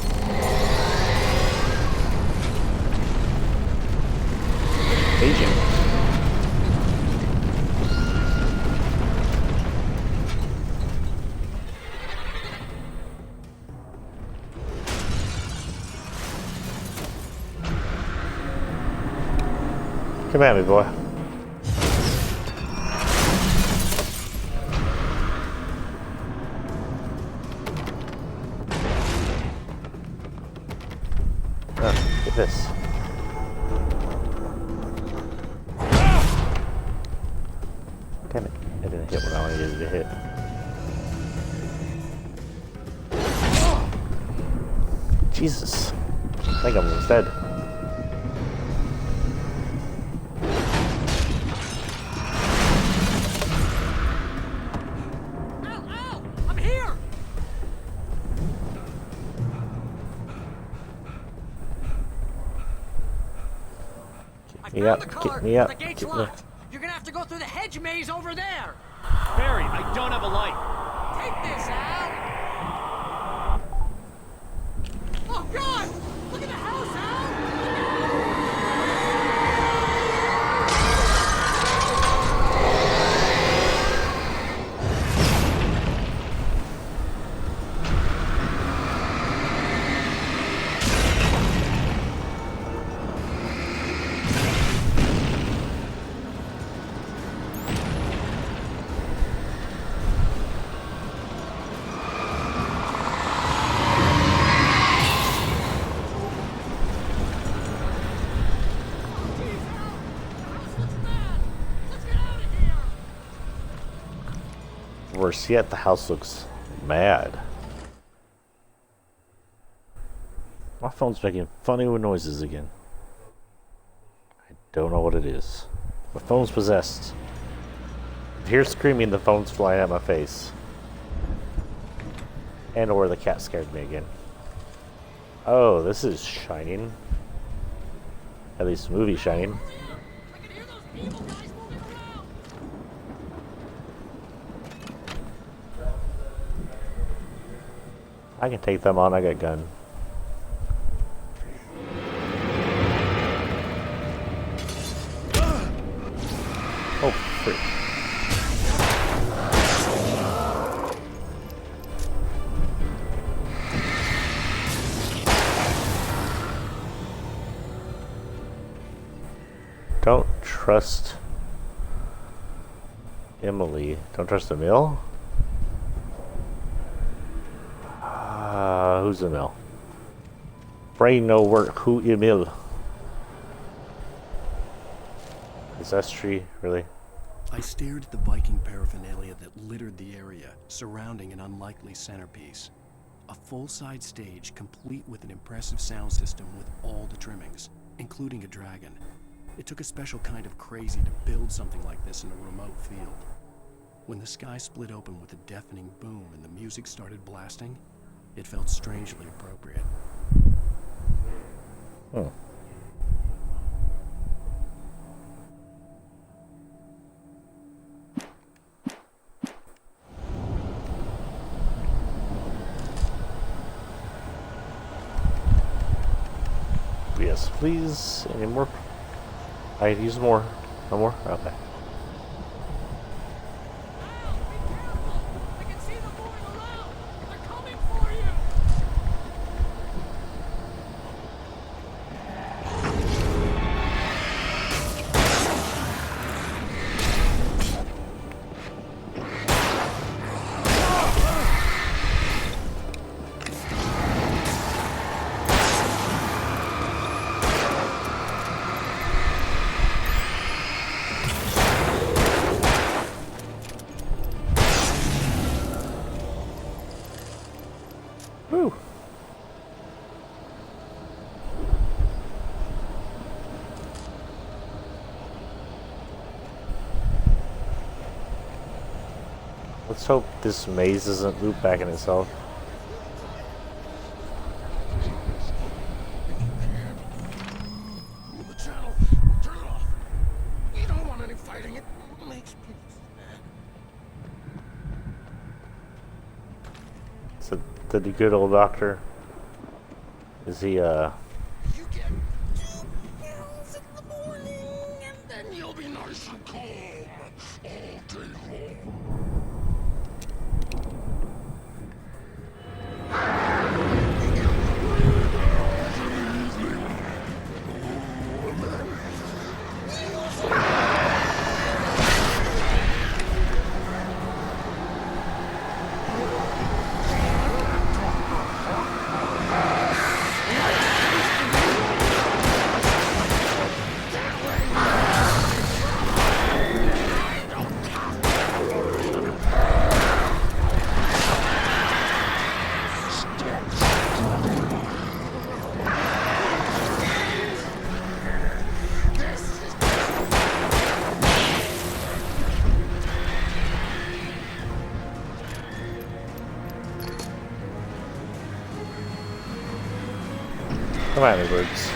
agent. Come at me, boy. Get this. Damn it. I didn't hit what I wanted to hit. Jesus. I think I'm almost dead. Ow! I'm here! Get me up. Get me up. The gate's Get me up. locked. You're gonna have to go through the hedge maze over there. Barry, I don't have a light. Take this, Al. Oh God! Look at the house, Worse yet, the house looks mad. My phone's making funny noises again. I don't know what it is. My phone's possessed. If you hear screaming, the phone's flying at my face. And or the cat scared me again. Oh, this is Shining. At least movie Shining. I can take them on, I got a gun. Oh, frick. Don't trust Emily. Don't trust Emil? Who's Emil? Brain no work. Who Emil? Is Estrie really? I stared at the Viking paraphernalia that littered the area, surrounding an unlikely centerpiece. A full-size stage complete with an impressive sound system with all the trimmings, including a dragon. It took a special kind of crazy to build something like this in a remote field. When the sky split open with a deafening boom and the music started blasting, it felt strangely appropriate. Oh. Yes, please. Any more? I could use more. No more? Okay. Woo. Let's hope this maze doesn't loop back in itself. The channel. Turn it off. We don't want any fighting. It makes people sad. So the good old doctor. Is he You get 2 pills in the morning, and then you'll be nice and calm all day long. Come at me, birds.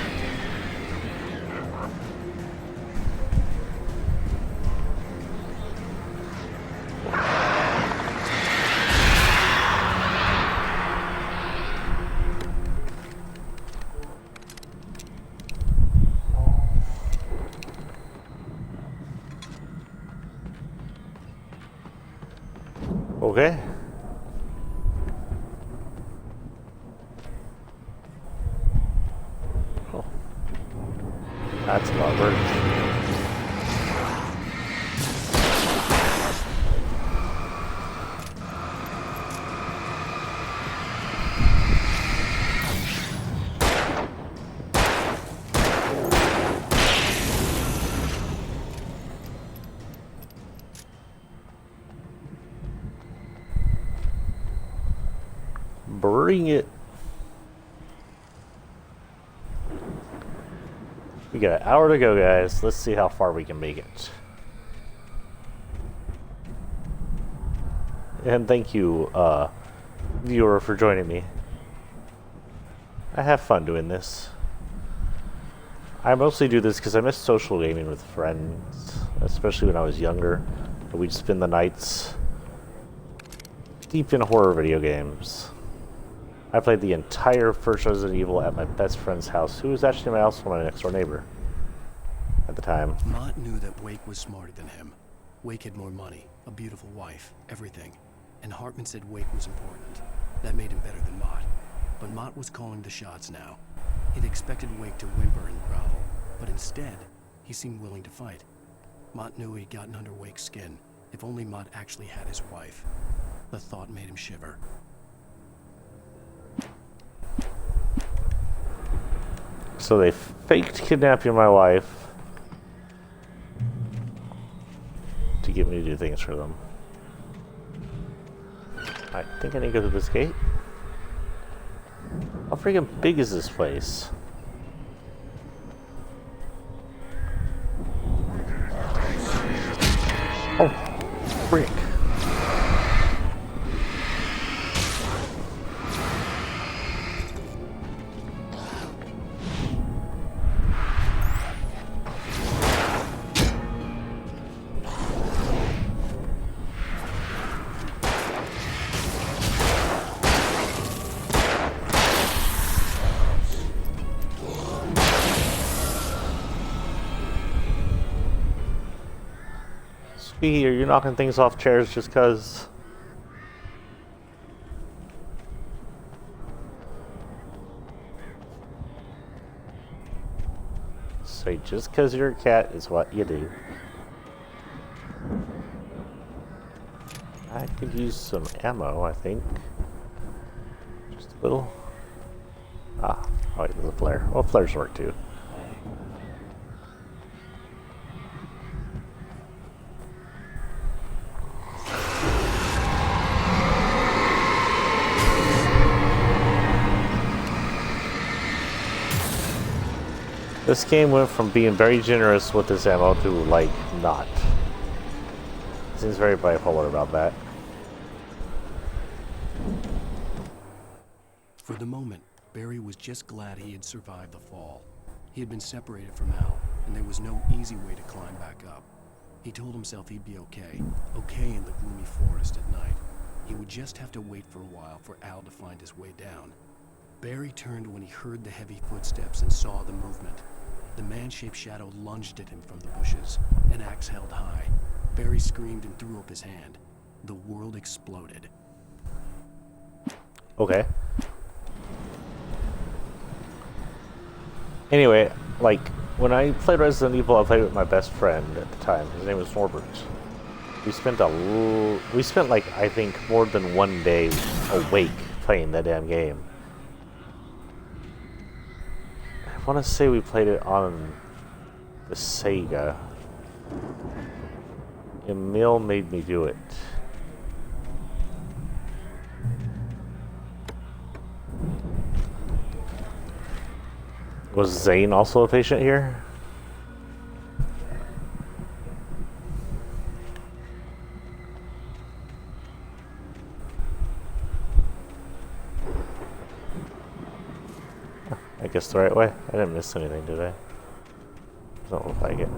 Okay. Oh. That's a lot of birds. Bring it. We got an hour to go, guys. Let's see how far we can make it. And thank you, viewer, for joining me. I have fun doing this. I mostly do this because I miss social gaming with friends, especially when I was younger. We'd spend the nights deep in horror video games. I played the entire first Resident Evil at my best friend's house, who was actually also my next door neighbor at the time. Mott knew that Wake was smarter than him. Wake had more money, a beautiful wife, everything. And Hartman said Wake was important. That made him better than Mott. But Mott was calling the shots now. He'd expected Wake to whimper and grovel, but instead, he seemed willing to fight. Mott knew he'd gotten under Wake's skin. If only Mott actually had his wife. The thought made him shiver. So they faked kidnapping my wife to get me to do things for them. I think I need to go through this gate. How freaking big is this place? Oh, frick. Here, you're knocking things off chairs just cause. Say just cause you're a cat is what you do. I could use some ammo, I think. Just a little. Ah, oh wait, there's a flare. Well, flares work too. This game went from being very generous with this ammo to, like, not. Seems very bipolar about that. For the moment, Barry was just glad he had survived the fall. He had been separated from Al, and there was no easy way to climb back up. He told himself he'd be okay. Okay in the gloomy forest at night. He would just have to wait for a while for Al to find his way down. Barry turned when he heard the heavy footsteps and saw the movement. The man-shaped shadow lunged at him from the bushes, an axe held high. Barry screamed and threw up his hand. The world exploded. Okay. Anyway, like, when I played Resident Evil, I played with my best friend at the time. His name was Norbert. We spent like, I think, more than one day awake playing that damn game. I want to say we played it on the Sega. Emil made me do it. Was Zane also a patient here? take us the right way? I didn't miss anything, did I? Doesn't look like it.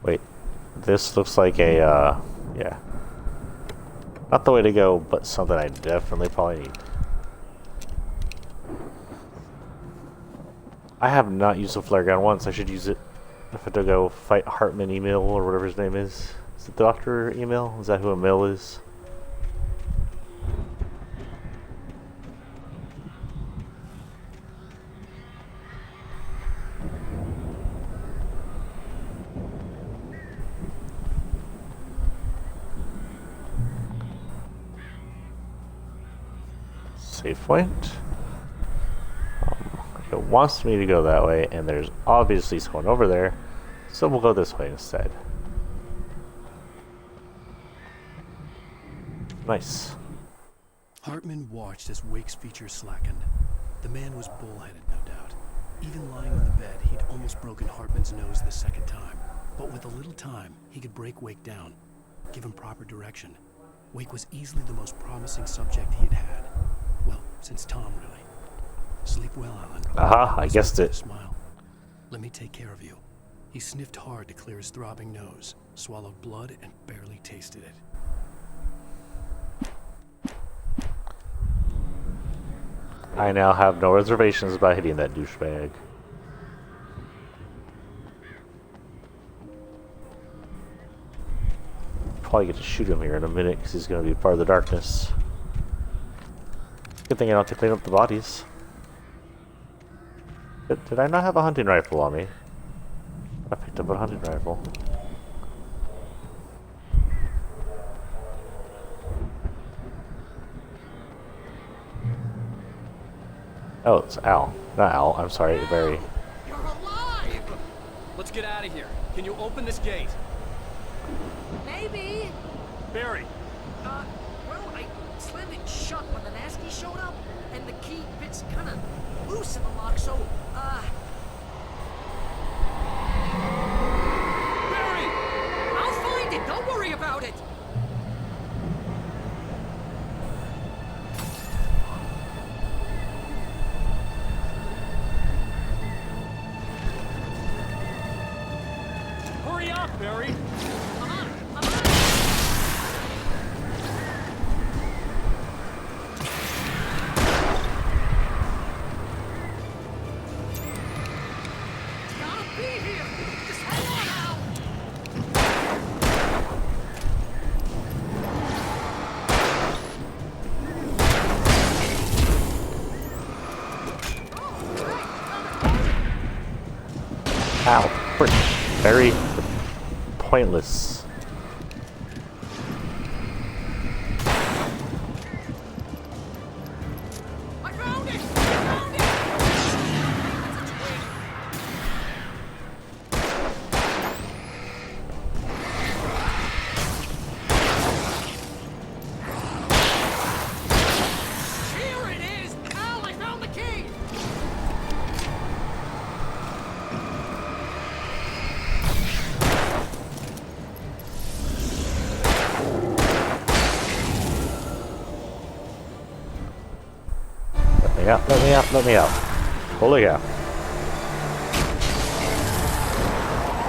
Wait, this looks like a, yeah. Not the way to go, but something I definitely probably need. I have not used a flare gun once. I should use it if I have to go fight Hartman Emil or whatever his name is. Is it Dr. Emil? Is that who Emil is? Save point. It wants me to go that way, and there's obviously someone over there, so we'll go this way instead. Nice. Hartman watched as Wake's features slackened. The man was bullheaded, no doubt. Even lying on the bed, he'd almost broken Hartman's nose the second time. But with a little time, he could break Wake down, give him proper direction. Wake was easily the most promising subject he had had. Well, since Tom, really. Sleep well, Alan. Aha, I guessed it. Smile. Let me take care of you. He sniffed hard to clear his throbbing nose, swallowed blood, and barely tasted it. I now have no reservations about hitting that douchebag. Probably get to shoot him here in a minute because he's going to be part of the darkness. Good thing I don't have to clean up the bodies. Did I not have a hunting rifle on me? I picked up a hunting rifle. Oh, it's Al. Not Al, I'm sorry, Barry. You're alive! Let's get out of here. Can you open this gate? Maybe. Barry! Well, I slammed it shut when the nasty showed up, and the key fits kind of loose in the lock, so, Barry! I'll find it! Don't worry about it! Hurry up, Barry! Ow, frick. Very pointless. I found it! I found it! Here it is! Al, I found the key! Let me out, let me out, let me out. Holy cow.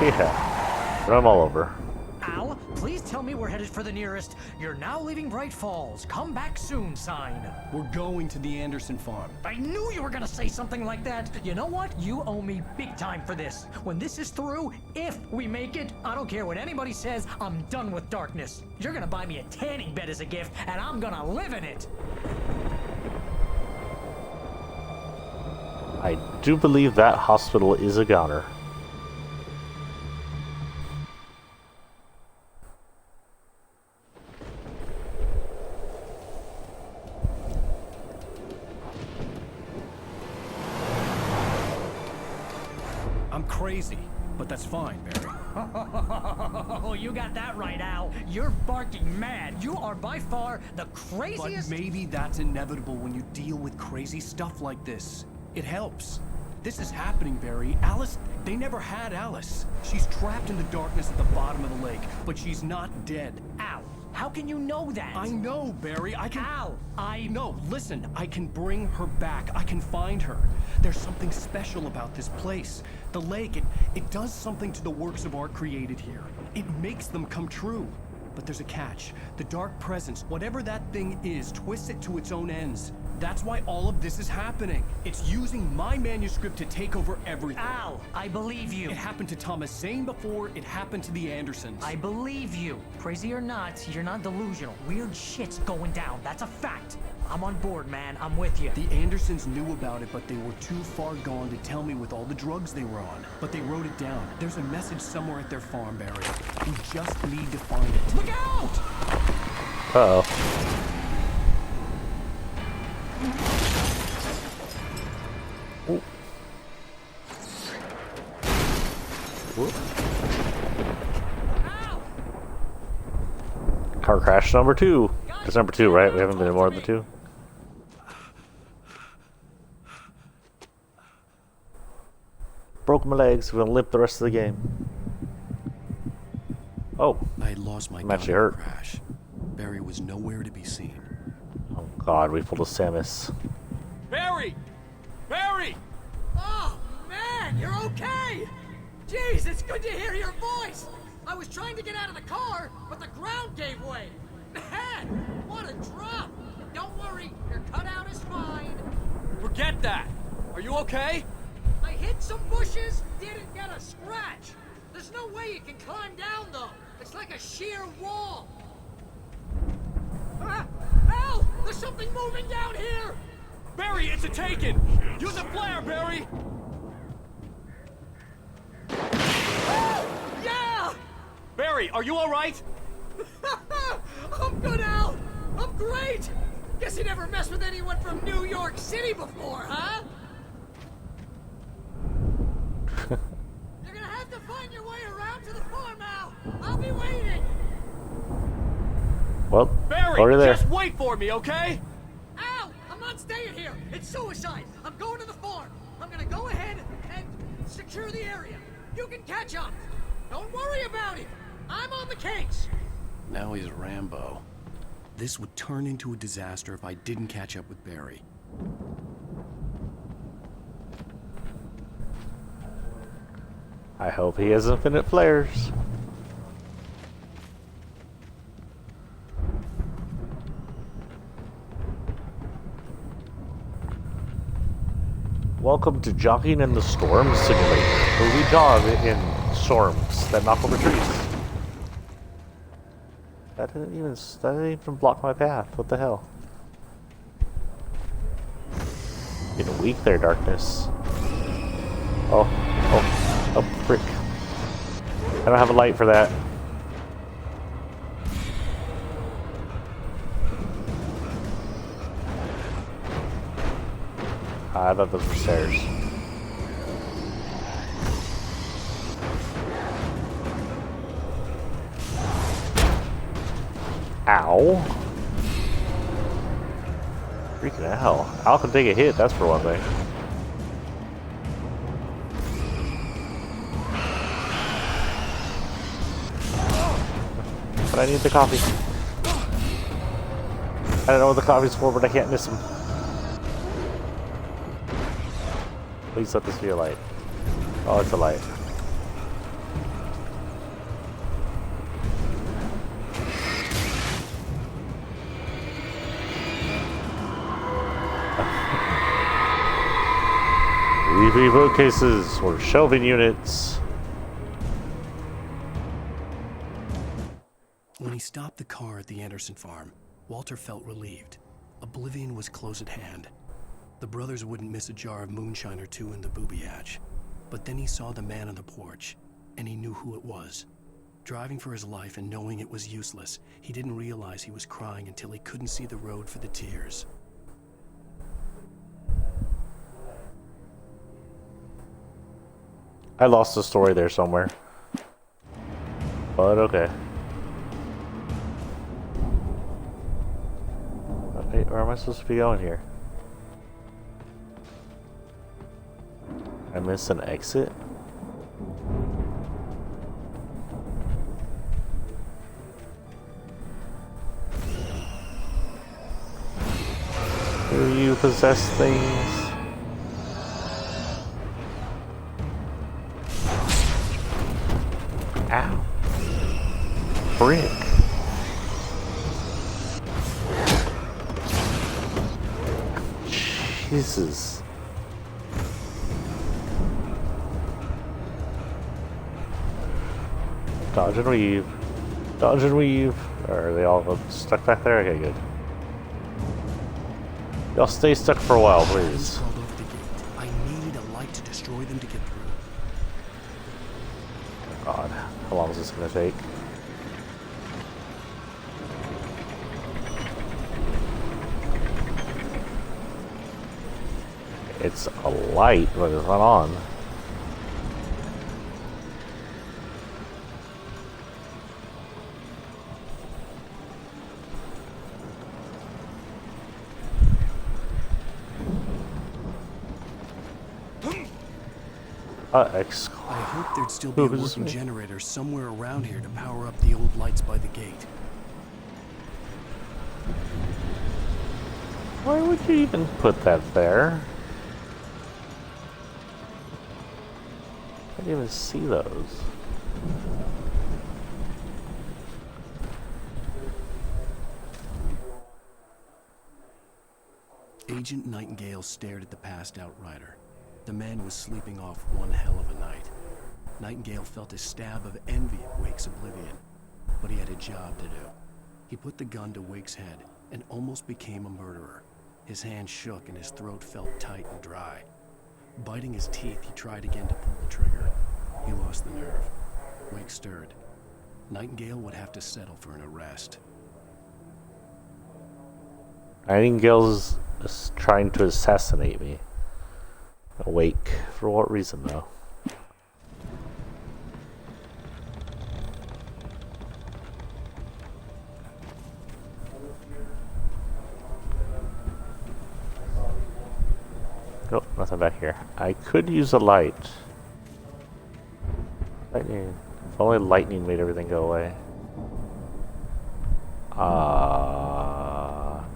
Yeah. Run them all over. Al, please tell me we're headed for the nearest "You're now leaving Bright Falls. Come back soon" sign. We're going to the Anderson farm. I knew you were gonna say something like that. You know what? You owe me big time for this. When this is through, if we make it, I don't care what anybody says, I'm done with darkness. You're gonna buy me a tanning bed as a gift, and I'm gonna live in it. I do believe that hospital is a goner. I'm crazy. but that's fine, Barry. Oh, you got that right, Al. You're barking mad. You are by far the craziest. But maybe that's inevitable when you deal with crazy stuff like this. It helps. This is happening, Barry. Alice, they never had Alice. She's trapped in the darkness at the bottom of the lake, but she's not dead. Al, how can you know that? I know, Barry. I can... Al, No, listen. I can bring her back. I can find her. There's something special about this place. The lake, it does something to the works of art created here. It makes them come true. But there's a catch. The dark presence, whatever that thing is, twists it to its own ends. That's why all of this is happening. It's using my manuscript to take over everything. Al, I believe you. It happened to Thomas Zane before, it happened to the Andersons. I believe you. Crazy or not, you're not delusional. Weird shit's going down. That's a fact. I'm on board, man. I'm with you. The Andersons knew about it, but they were too far gone to tell me with all the drugs they were on. But they wrote it down. There's a message somewhere at their farm, Barry. We just need to find it. Look out! Uh-oh. Ooh. Whoop. Car crash number 2. It's number 2, right? We haven't been in more than 2. Broke my legs. We're gonna limp the rest of the game. Oh, I had lost my I'm actually hurt. crash. Barry was nowhere to be seen. Oh God, we pulled a Samus. Barry! Barry! Oh, man, you're okay! Jeez, it's good to hear your voice! I was trying to get out of the car, but the ground gave way. Man, what a drop! Don't worry, your cutout is fine. Forget that! Are you okay? I hit some bushes, didn't get a scratch. There's no way you can climb down, though. It's like a sheer wall. Al! There's something moving down here! Barry, it's a Taken! Use a flare, Barry! Yeah! Barry, are you alright? I'm good, Al! I'm great! Guess you never messed with anyone from New York City before, huh? You're gonna have to find your way around to the farm, Al! I'll be waiting! Well, Barry, over there. just wait for me, okay? Al! I'm not staying here! It's suicide! I'm going to the farm! I'm gonna go ahead and secure the area. You can catch up! Don't worry about it! I'm on the case! Now he's Rambo. This would turn into a disaster if I didn't catch up with Barry. I hope he has infinite flares. Welcome to Jogging in the Storm Simulator, where we jog in storms that knock over trees. That didn't even block my path. What the hell? Getting weak there, darkness. Oh, frick. I don't have a light for that. I thought those were stairs. Ow. Freaking hell. Al can take a hit, that's for one thing. But I need the coffee. I don't know what the coffee's for, but I can't miss him. Please let this be a light. Oh, it's a light. Leafy bookcases or shelving units. When he stopped the car at the Anderson farm, Walter felt relieved. Oblivion was close at hand. The brothers wouldn't miss a jar of moonshine or two in the booby hatch. But then he saw the man on the porch, and he knew who it was. Driving for his life and knowing it was useless, he didn't realize he was crying until he couldn't see the road for the tears. I lost the story there somewhere. But okay. Wait, where am I supposed to be going here? I missed an exit? Do you possess things? Ow. Brick. Jesus. Dodge and weave. Dodge and weave. Are they all stuck back there? Okay, good. Y'all stay stuck for a while, please. Crawled over the gate. I need a light to destroy them to get through. God, how long is this gonna take? It's a light, but it's not on. I hoped there'd still be a working generator somewhere around here to power up the old lights by the gate. Why would you even put that there? I didn't even see those. Agent Nightingale stared at the passed out rider. The man was sleeping off one hell of a night. Nightingale felt a stab of envy at Wake's oblivion, but he had a job to do. He put the gun to Wake's head and almost became a murderer. His hand shook and his throat felt tight and dry. Biting his teeth, he tried again to pull the trigger. He lost the nerve. Wake stirred. Nightingale would have to settle for an arrest. Nightingale's trying to assassinate me. Awake. For what reason, though? Nope, nothing back here. I could use a light. Lightning. If only lightning made everything go away.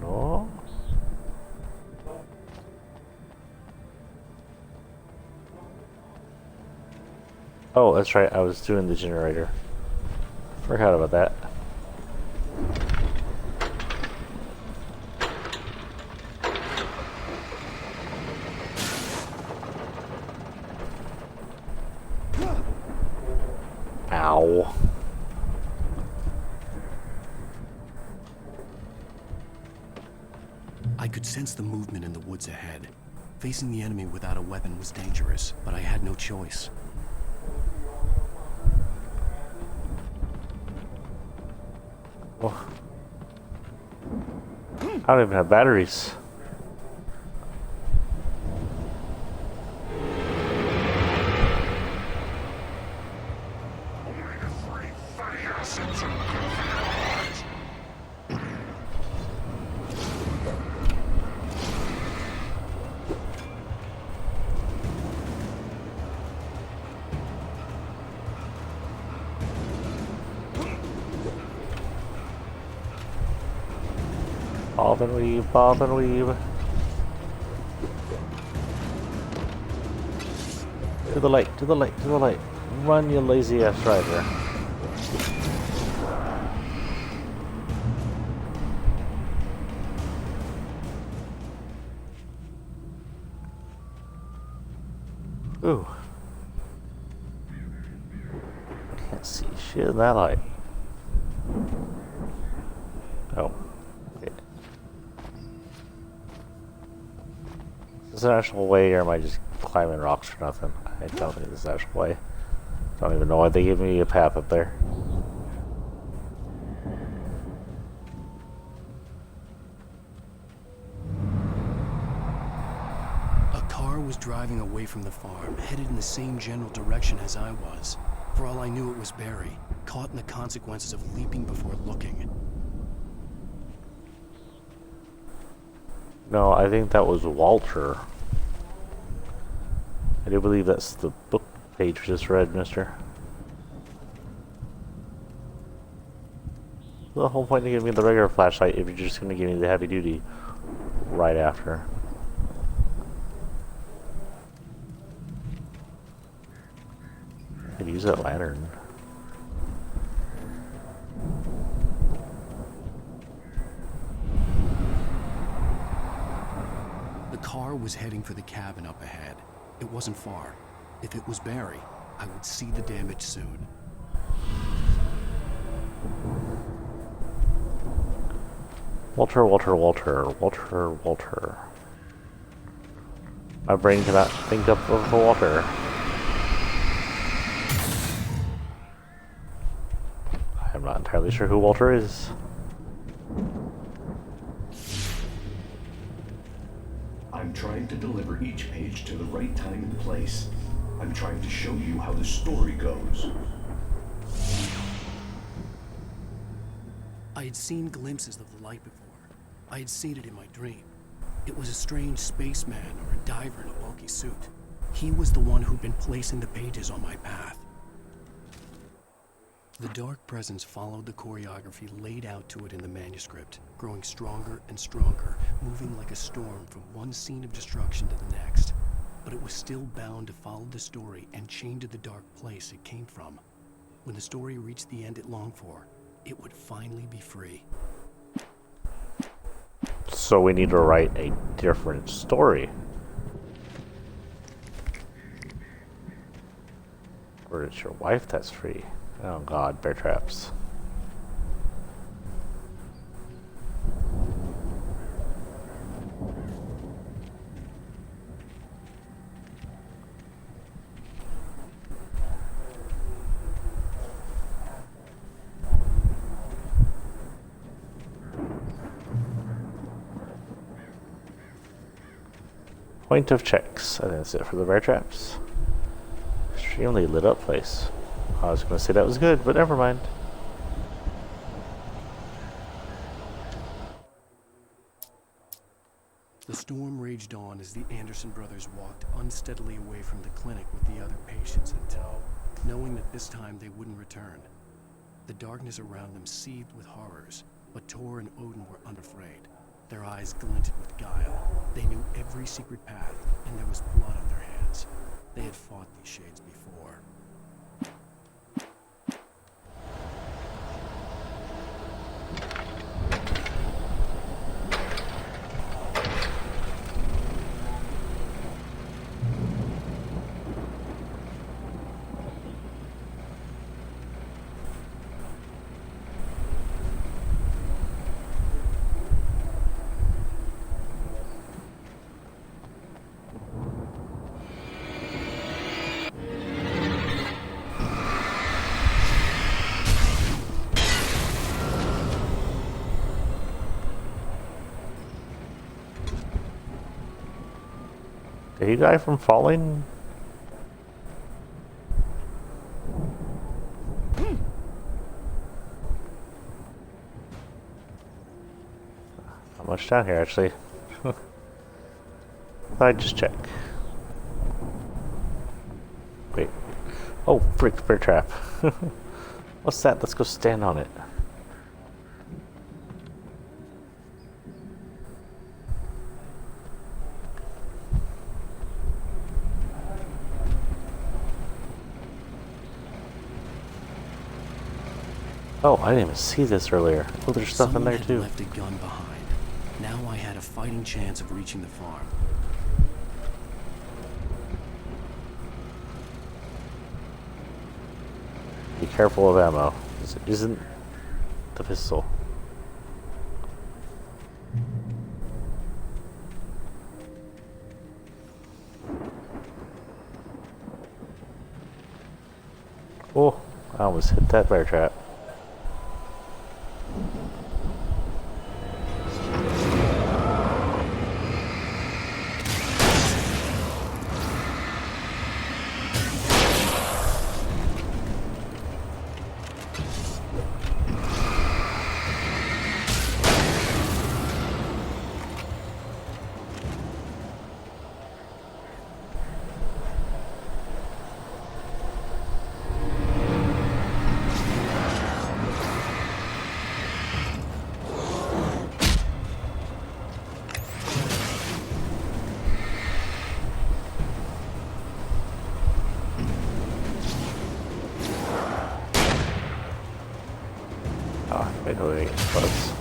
No? Oh, that's right, I was doing the generator. Forgot about that. Ow. I could sense the movement in the woods ahead. Facing the enemy without a weapon was dangerous, but I had no choice. Oh. I don't even have batteries. Bob and weave, bob and weave. To the light, to the light, to the light. Run, you lazy ass driver. Ooh. Can't see shit in that light. Oh. Is this an actual way, or am I just climbing rocks for nothing? I don't think this is an actual way. Don't even know why they gave me a path up there. A car was driving away from the farm, headed in the same general direction as I was. For all I knew, it was Barry, caught in the consequences of leaping before looking. No, I think that was Walter. I do believe that's the book page we just read, mister. The whole point of giving me the regular flashlight if you're just going to give me the heavy duty right after. I could use that lantern. The car was heading for the cabin up ahead. It wasn't far. If it was Barry, I would see the damage soon. Walter, Walter, Walter, Walter, Walter. My brain cannot think up of Walter. I'm not entirely sure who Walter is. I'm trying to deliver each page to the right time and place. I'm trying to show you how the story goes. I had seen glimpses of the light before. I had seen it in my dream. It was a strange spaceman or a diver in a bulky suit. He was the one who'd been placing the pages on my path. The dark presence followed the choreography laid out to it in the manuscript, growing stronger and stronger, moving like a storm from one scene of destruction to the next. But it was still bound to follow the story and chained to the dark place it came from. When the story reached the end it longed for, it would finally be free. So we need to write a different story. Or it's your wife that's free. Oh god, bear traps. Point of checks. I think that's it for the bear traps. Extremely lit up place. I was going to say that was good, but never mind. The storm raged on as the Anderson brothers walked unsteadily away from the clinic with the other patients in tow, knowing that this time they wouldn't return. The darkness around them seethed with horrors, but Tor and Odin were unafraid. Their eyes glinted with guile. They knew every secret path, and there was blood on their hands. They had fought these shades before. Did he die from falling? Not much down here, actually. I'd just check. Wait. Oh, frick, bear trap. What's that? Let's go stand on it. Oh, I didn't even see this earlier. Oh, there's stuff in there too. Someone had left a gun behind. Now I had a fighting chance of reaching the farm. Be careful of ammo. This isn't the pistol. Oh, I almost hit that bear trap. wait, buzz.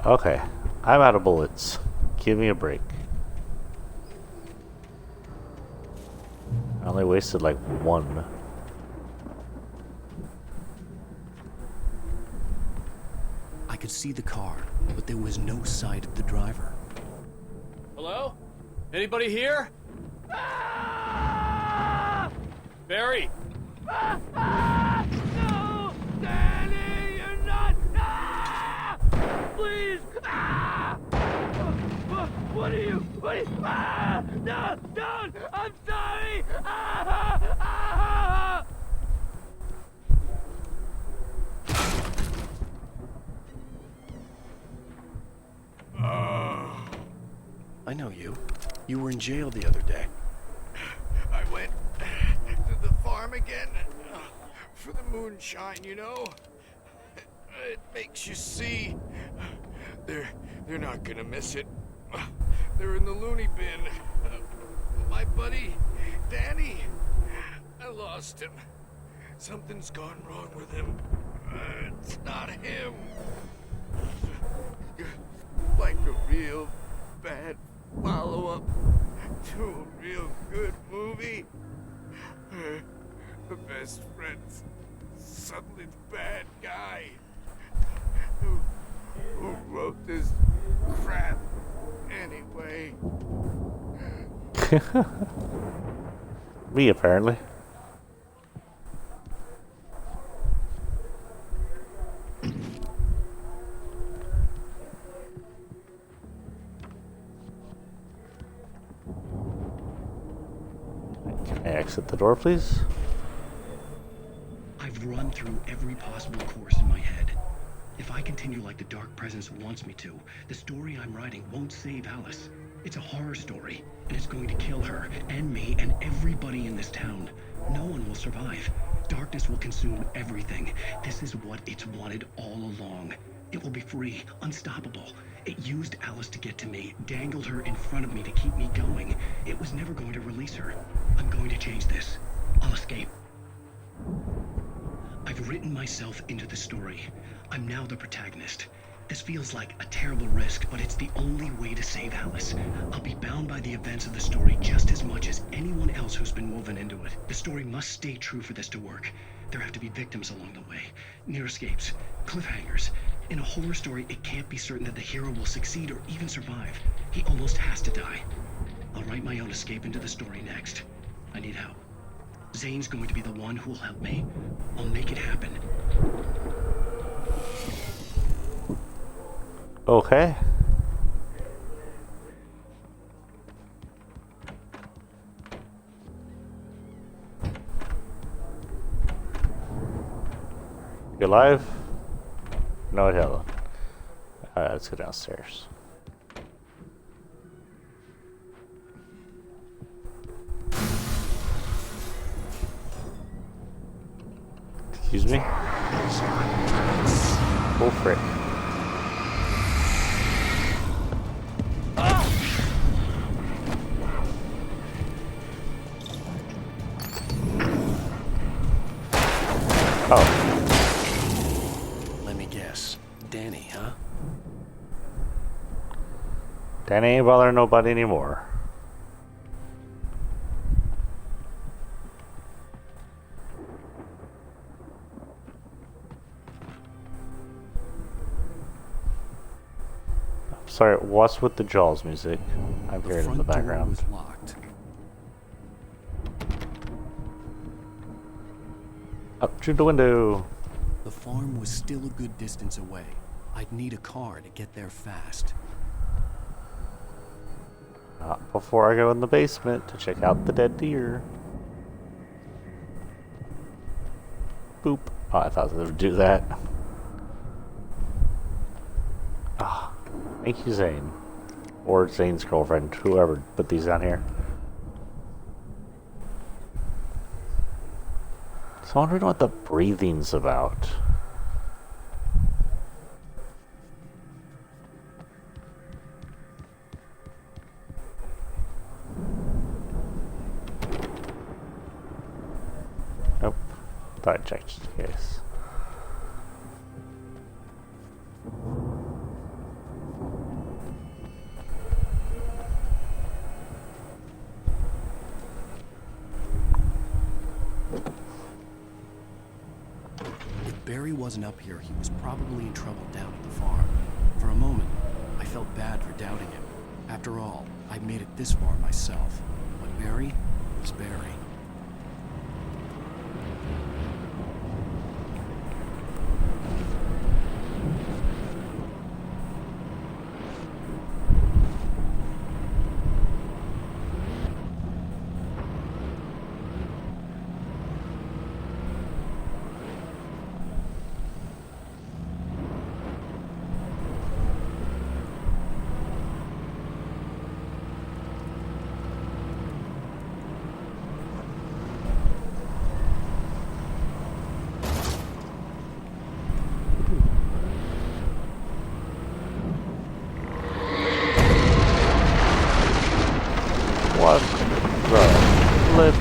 Okay, I'm out of bullets. Give me a break. I only wasted like one. I could see the car, but there was no sight of the driver. Hello? Anybody here? Barry! No! Danny, you're not! Please! What are you? No! Don't! I'm sorry! I know you. You were in jail the other day. I went to the farm again for the moonshine, you know? It makes you see. They're not gonna miss it. They're in the loony bin. My buddy, Danny, I lost him. Something's gone wrong with him. It's not him. Like a real bad follow-up to a real good movie. The best friend's suddenly the bad guy. Who wrote this crap anyway? Me, apparently. Can I exit the door, please? I've run through every possible course in my head. If I continue like the Dark Presence wants me to, the story I'm writing won't save Alice. It's a horror story, and it's going to kill her, and me, and everybody in this town. No one will survive. Darkness will consume everything. This is what it's wanted all along. It will be free, unstoppable. It used Alice to get to me, dangled her in front of me to keep me going. It was never going to release her. I'm going to change this. I'll escape. I've written myself into the story. I'm now the protagonist. This feels like a terrible risk, but it's the only way to save Alice. I'll be bound by the events of the story just as much as anyone else who's been woven into it. The story must stay true for this to work. There have to be victims along the way, near escapes, cliffhangers. In a horror story, it can't be certain that the hero will succeed or even survive. He almost has to die. I'll write my own escape into the story next. I need help. Zane's going to be the one who will help me. I'll make it happen. Okay. You alive? No, it hasn't. Let's go downstairs. Excuse me? Oh, frick. Let me guess. Danny, huh? Danny ain't bothering nobody anymore. Sorry, what's with the Jaws music? I'm hearing in the background. Was locked. Up through the window. The farm was still a good distance away. I'd need a car to get there fast. Not before I go in the basement to check out the dead deer. Boop. Oh, I thought they would do that. Ah, thank you, Zane. Or Zane's girlfriend, whoever put these down here. So I'm wondering what the breathing's about. Nope. Thought I checked just in case. If Barry wasn't up here, he was probably in trouble down at the farm. For a moment, I felt bad for doubting him. After all, I made it this far myself. But Barry was Barry. What the flip?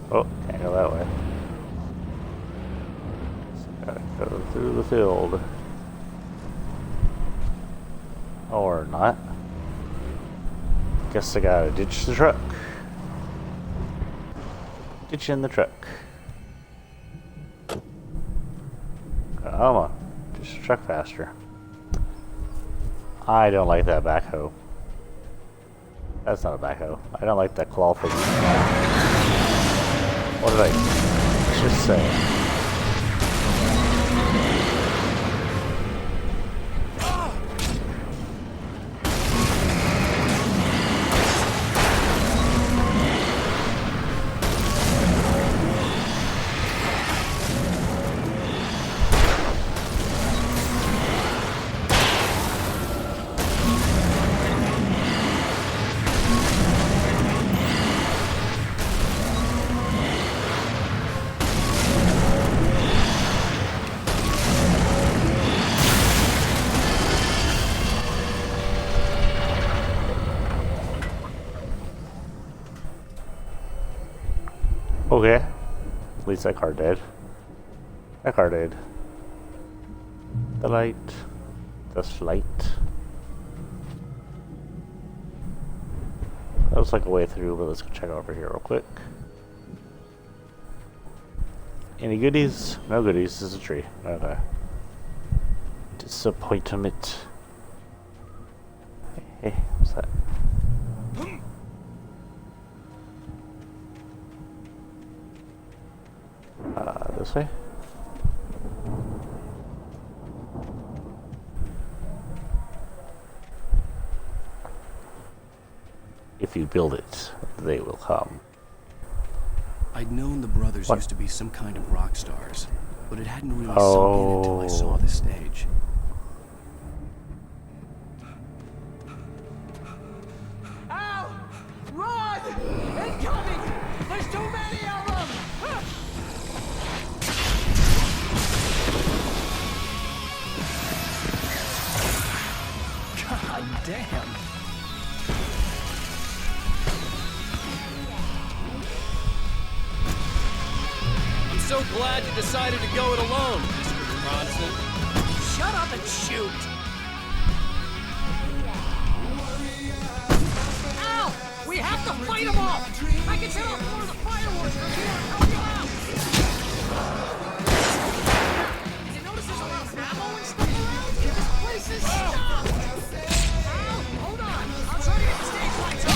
Oh, can't go that way. Just gotta go through the field. Or not. Guess I gotta ditch the truck. Ditch in the truck. Come on. Ditch the truck faster. I don't like that backhoe. That's not a backhoe. I don't like that claw thing. What did I just say? Okay. At least that car did. That car did. The light. The light. That was like a way through, but let's go check over here real quick. Any goodies? No goodies. This is a tree. Okay. Disappointment. Hey, what's that? This way? If you build it, they will come. I'd known the brothers used to be some kind of rock stars. but it hadn't really sunk in until I saw the stage. Al! Run! Incoming! There's too many of them! God damn. I'm so glad you decided to go it alone, Mr. Bronson. Shut up and shoot! Ow! We have to fight them off! I can set off more of the fireworks from here and help you out! Did you notice there's a lot of ammo and stuff around? This place is stopped! Ow! Hold on! I'll try to get the stage lights on!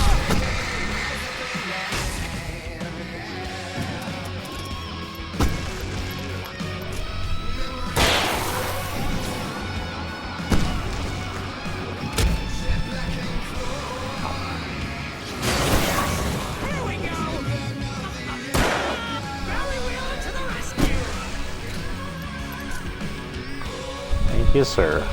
Thank you, sir.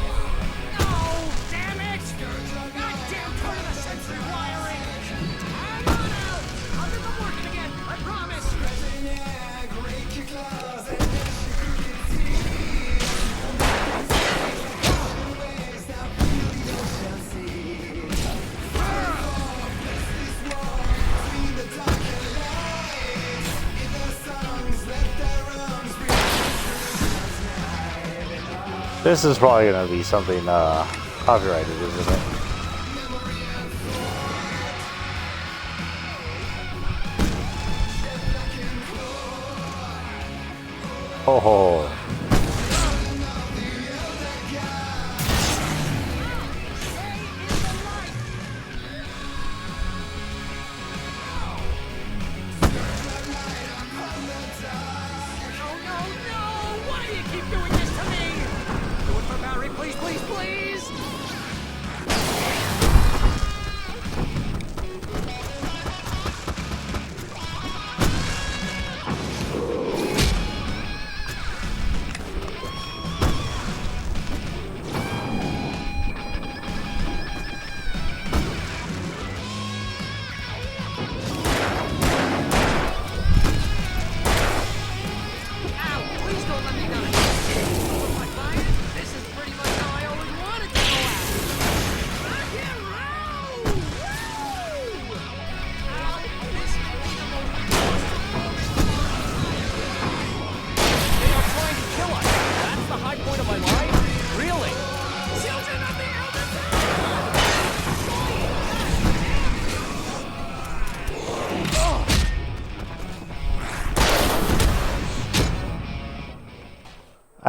This is probably going to be something copyrighted, isn't it? Ho ho.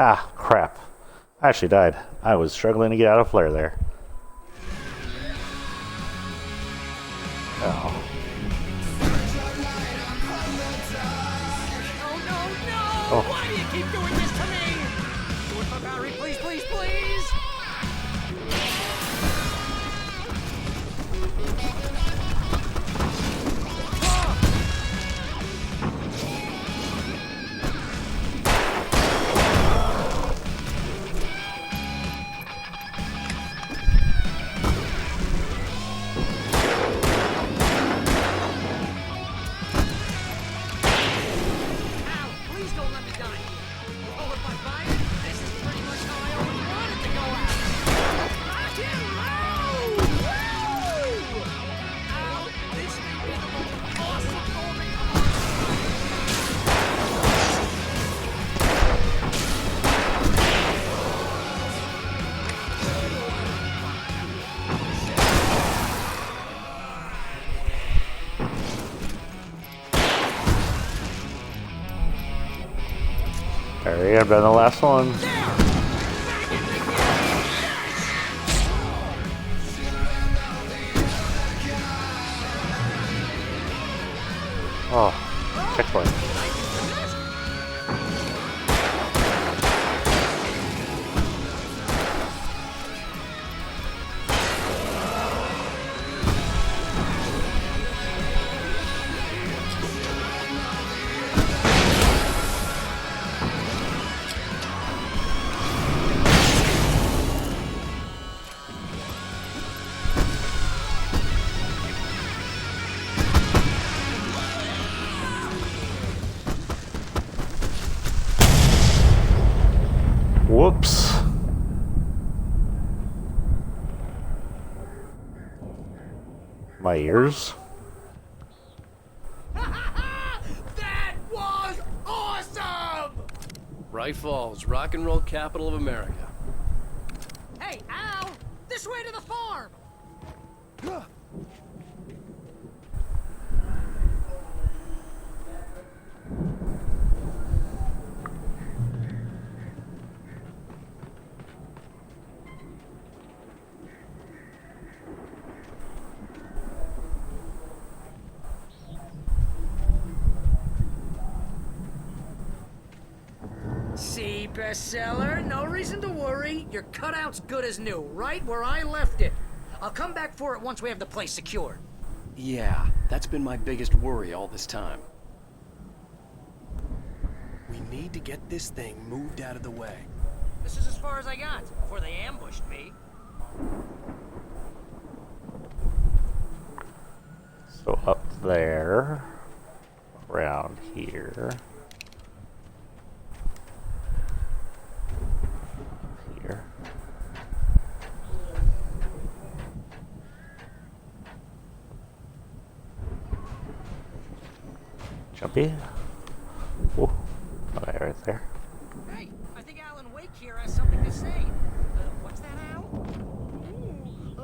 Ah, crap. I actually died. I was struggling to get out of flare there. Oh. Oh. Why do you keep doing this to me? Do it for Barry, please, please, please! Alright, I've been the last one. Oh, checkpoint. my ears. That was awesome! Bright Falls, rock and roll capital of America. Hey, Al! This way to the farm! See, bestseller, no reason to worry. Your cutout's good as new, right where I left it. I'll come back for it once we have the place secured. Yeah, that's been my biggest worry all this time. We need to get this thing moved out of the way. This is as far as I got before they ambushed me. So up there, around here. Here. Jumpy. Oh, okay, right there. Hey, I think Alan Wake here has something to say. What's that, Al?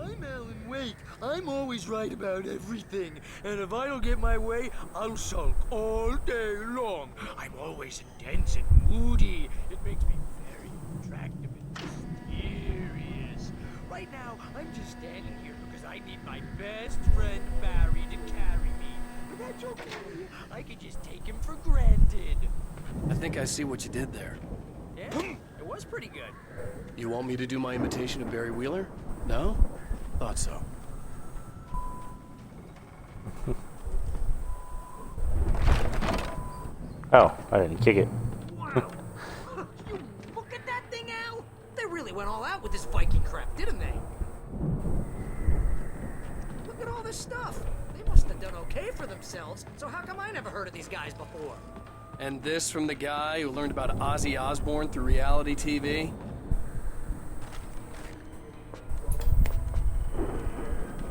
I'm Alan Wake. I'm always right about everything. And if I don't get my way, I'll sulk all day long. I'm always intense and moody. It makes me very attractive and mysterious. Right now, I'm just standing here because I need my best friend Barry to carry me. But that's okay. I can just take him for granted. I think I see what you did there. Yeah, it was pretty good. You want me to do my imitation of Barry Wheeler? No? Thought so. Oh, I didn't kick it. Wow. You look at that thing, Al. They really went all out with this Viking crap, didn't they? Look at all this stuff. They must have done okay for themselves. So how come I never heard of these guys before? And this from the guy who learned about Ozzy Osbourne through reality TV?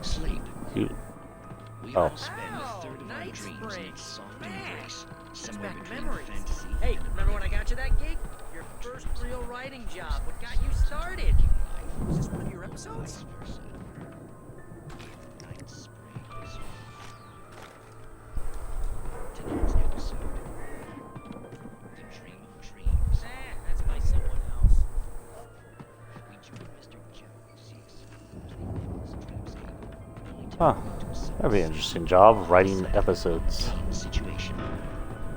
Sleep. You. We Oh. all spend a third of our Night dreams in Springs. song Man, embrace, brings somewhere back between memories. fantasy. Hey, remember when I got you that gig? Your first real writing job. What got you started? Was this one of your episodes? Night Springs. Tonight's episode. The Dream of Dreams. That's by someone else. We join Mr. Jones, yes. Huh. That'd be an interesting job, writing episodes. Situation.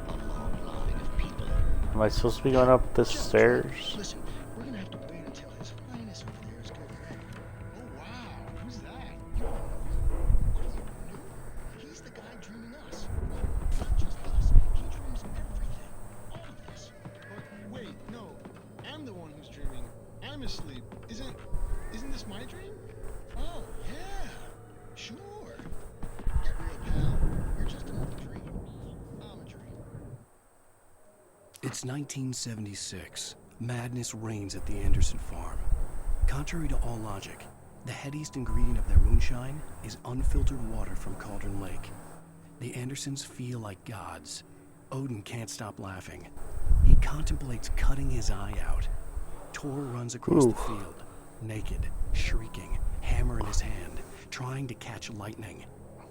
A long line of people. Am I supposed to be going up the stairs? Listen, we're gonna have to wait until his highness over there is good. Oh wow, who's that? What is it, new? He's the guy dreaming us. Not just us, he dreams everything. All of this. But wait, no. I'm the one who's dreaming. I'm asleep. Isn't this my dream? Oh, yeah. Sure. Get real, pal. You're just another dream. I'm a dream. It's 1976. Madness reigns at the Anderson farm. Contrary to all logic, the headiest ingredient of their moonshine is unfiltered water from Cauldron Lake. The Andersons feel like gods. Odin can't stop laughing. He contemplates cutting his eye out. Tor runs across the field, naked, shrieking, hammer in his hand, trying to catch lightning.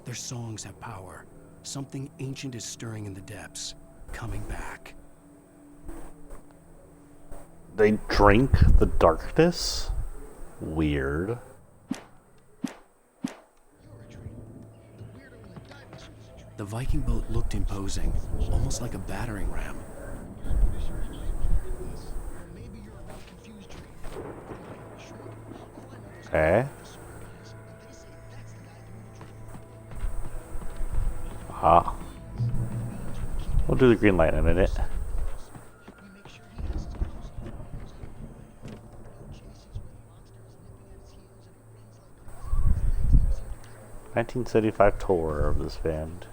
Their songs have power. Something ancient is stirring in the depths, coming back. They drink the darkness? Weird. The Viking boat looked imposing, almost like a battering ram. Okay. Ah. We'll do the green light in a minute. ...1975 tour of this band.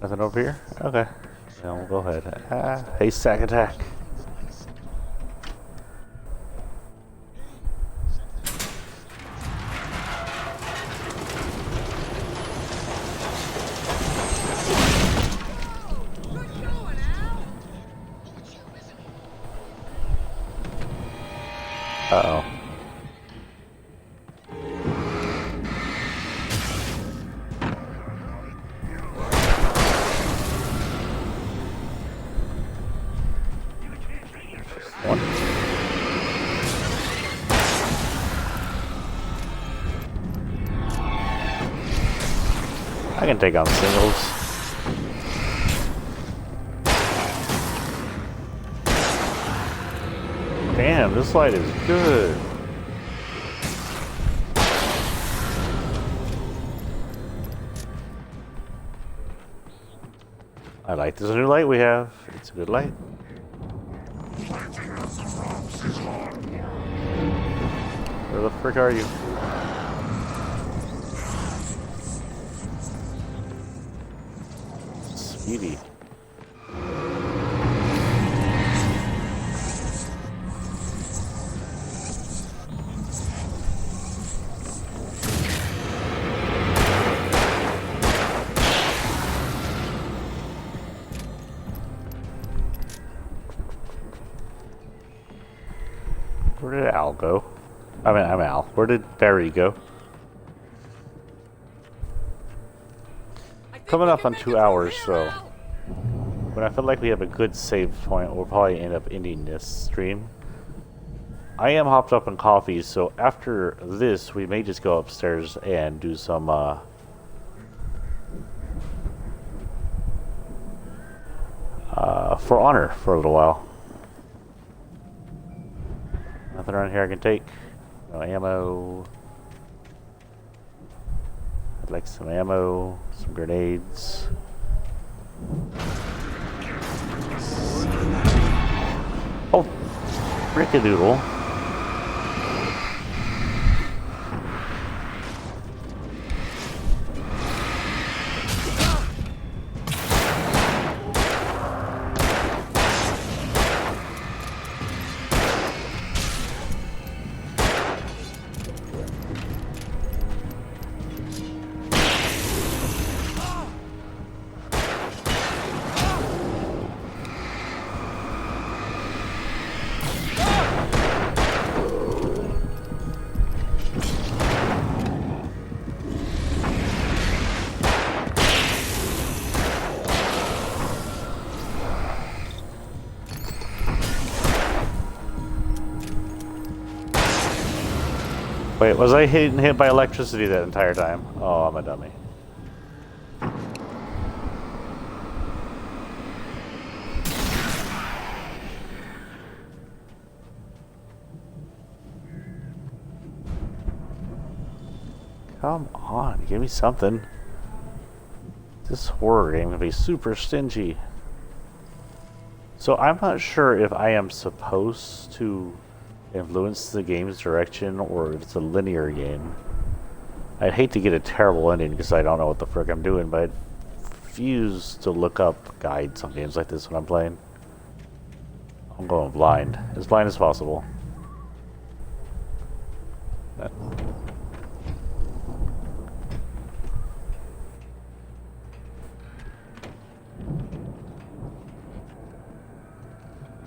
Nothing over here? Okay. Then we'll go ahead. Ah, haystack attack. I can take on singles. Damn, this light is good. I like this new light we have. It's a good light. Where the frick are you? Speedy. Where did Al go? I'm Al. Where did Barry go? Coming up on 2 hours, so when I feel like we have a good save point, we'll probably end up ending this stream. I am hopped up on coffee, so after this, we may just go upstairs and do some For Honor for a little while. Nothing around here I can take. No ammo. I'd like some ammo, some grenades. Oh, frickadoodle. Wait, was I hit by electricity that entire time? Oh, I'm a dummy. Come on, give me something. This horror game can be super stingy. So I'm not sure if I am supposed to influence the game's direction or if it's a linear game. I'd hate to get a terrible ending because I don't know what the frick I'm doing, but I refuse to look up guides on games like this when I'm playing. I'm going blind. As blind as possible.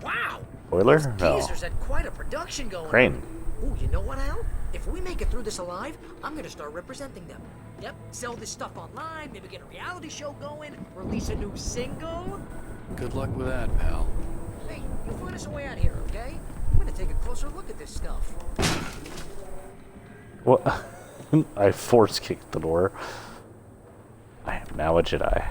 Wow! Boiler? Those No. geezers had quite a production going Crane. on. Ooh, you know what, Al? If we make it through this alive, I'm gonna start representing them. Yep, sell this stuff online, maybe get a reality show going, release a new single. Good luck with that, pal. Hey, you find us a way out here, okay? I'm gonna take a closer look at this stuff. What? I force kicked the door. I am now a Jedi.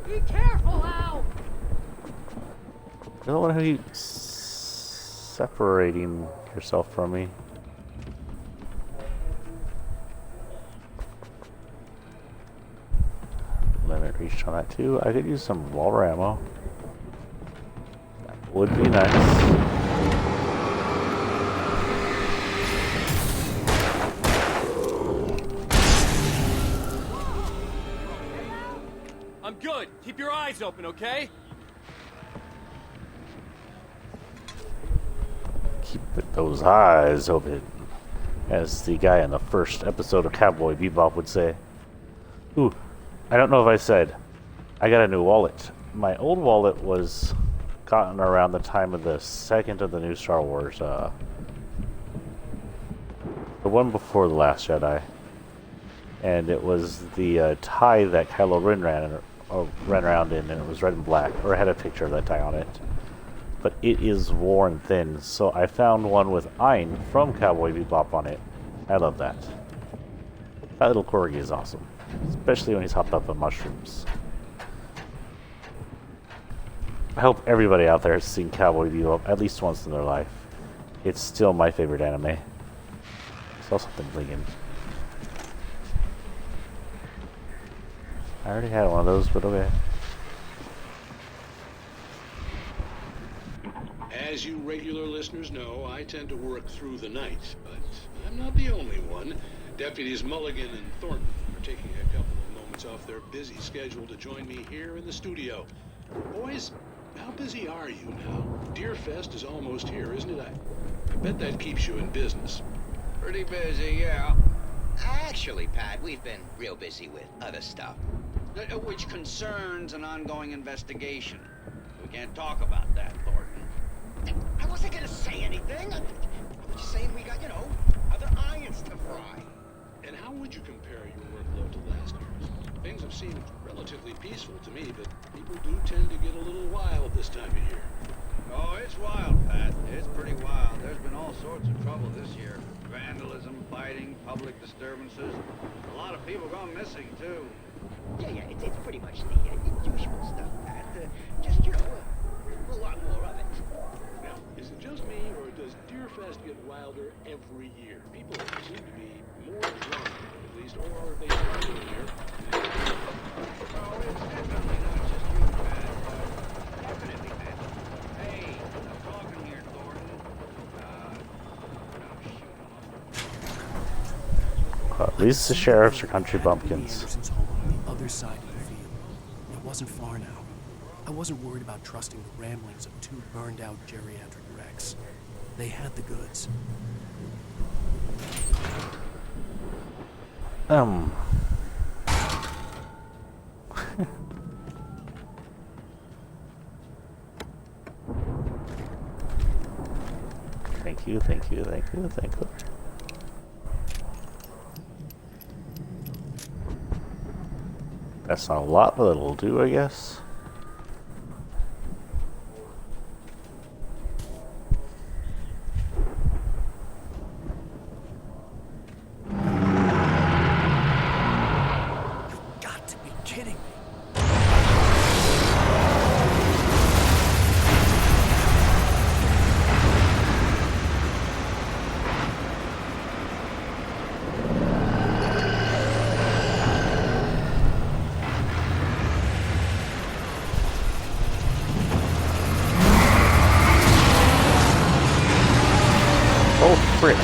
Be careful, Al! You're the one who keeps separating yourself from me. Limit reached on that too. I could use some revolver ammo. That would be nice. I'm good. Keep your eyes open, okay? Keep those eyes open, as the guy in the first episode of Cowboy Bebop would say. Ooh, I don't know if I said, I got a new wallet. My old wallet was gotten around the time of the second of the new Star Wars, the one before The Last Jedi. And it was the tie that Kylo Ren ran around in, and it was red and black, or it had a picture of that tie on it. But it is worn thin, so I found one with Ein from Cowboy Bebop on it. I love that. That little corgi is awesome, especially when he's hopped up on mushrooms. I hope everybody out there has seen Cowboy Bebop at least once in their life. It's still my favorite anime. I saw something blinking. I already had one of those, but okay. As you regular listeners know, I tend to work through the night, but I'm not the only one. Deputies Mulligan and Thornton are taking a couple of moments off their busy schedule to join me here in the studio. Boys, how busy are you now? Deerfest is almost here, isn't it? I bet that keeps you in business. Pretty busy, yeah. Actually, Pat, we've been real busy with other stuff, which concerns an ongoing investigation. We can't talk about that, Thornton. I wasn't gonna say anything. I'm just saying we got, other irons to fry. And how would you compare your workload to last year's? Things have seemed relatively peaceful to me, but people do tend to get a little wild this time of year. Oh, it's wild, Pat. It's pretty wild. There's been all sorts of trouble this year. Vandalism, fighting, public disturbances. A lot of people gone missing, too. Yeah, it's pretty much the usual stuff, Pat. Just, a lot more of it. Now, is it just me, or does Deerfest get wilder every year? People seem to be more drunk, at least, or they start in here. Oh, it's definitely not just you, Pat. Definitely, Pat. Hey, I'm talking here, Thornton. At least the sheriffs are country bumpkins. Anderson's home on the other side of the field. It wasn't far now. I wasn't worried about trusting the ramblings of two burned-out geriatric wrecks. They had the goods. Thank you, thank you, thank you, thank you. That's not a lot, but it'll do, I guess. Got to be kidding me. Oh, frick.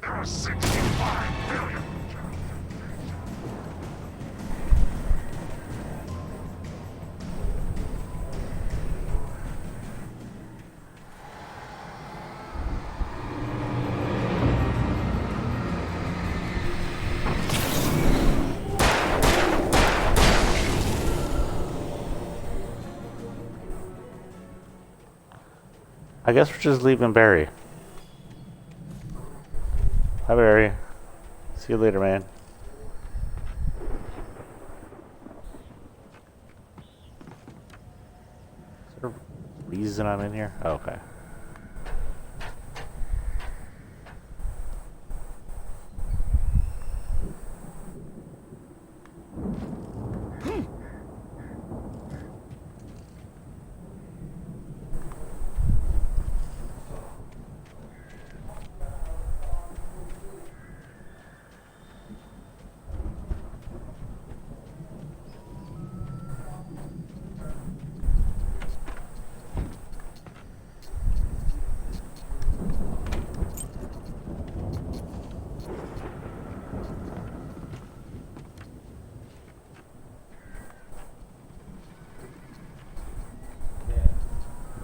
There are 65 billion. I guess we're just leaving Barry. Hi, Barry. See you later, man. Is there a reason I'm in here? Oh, okay.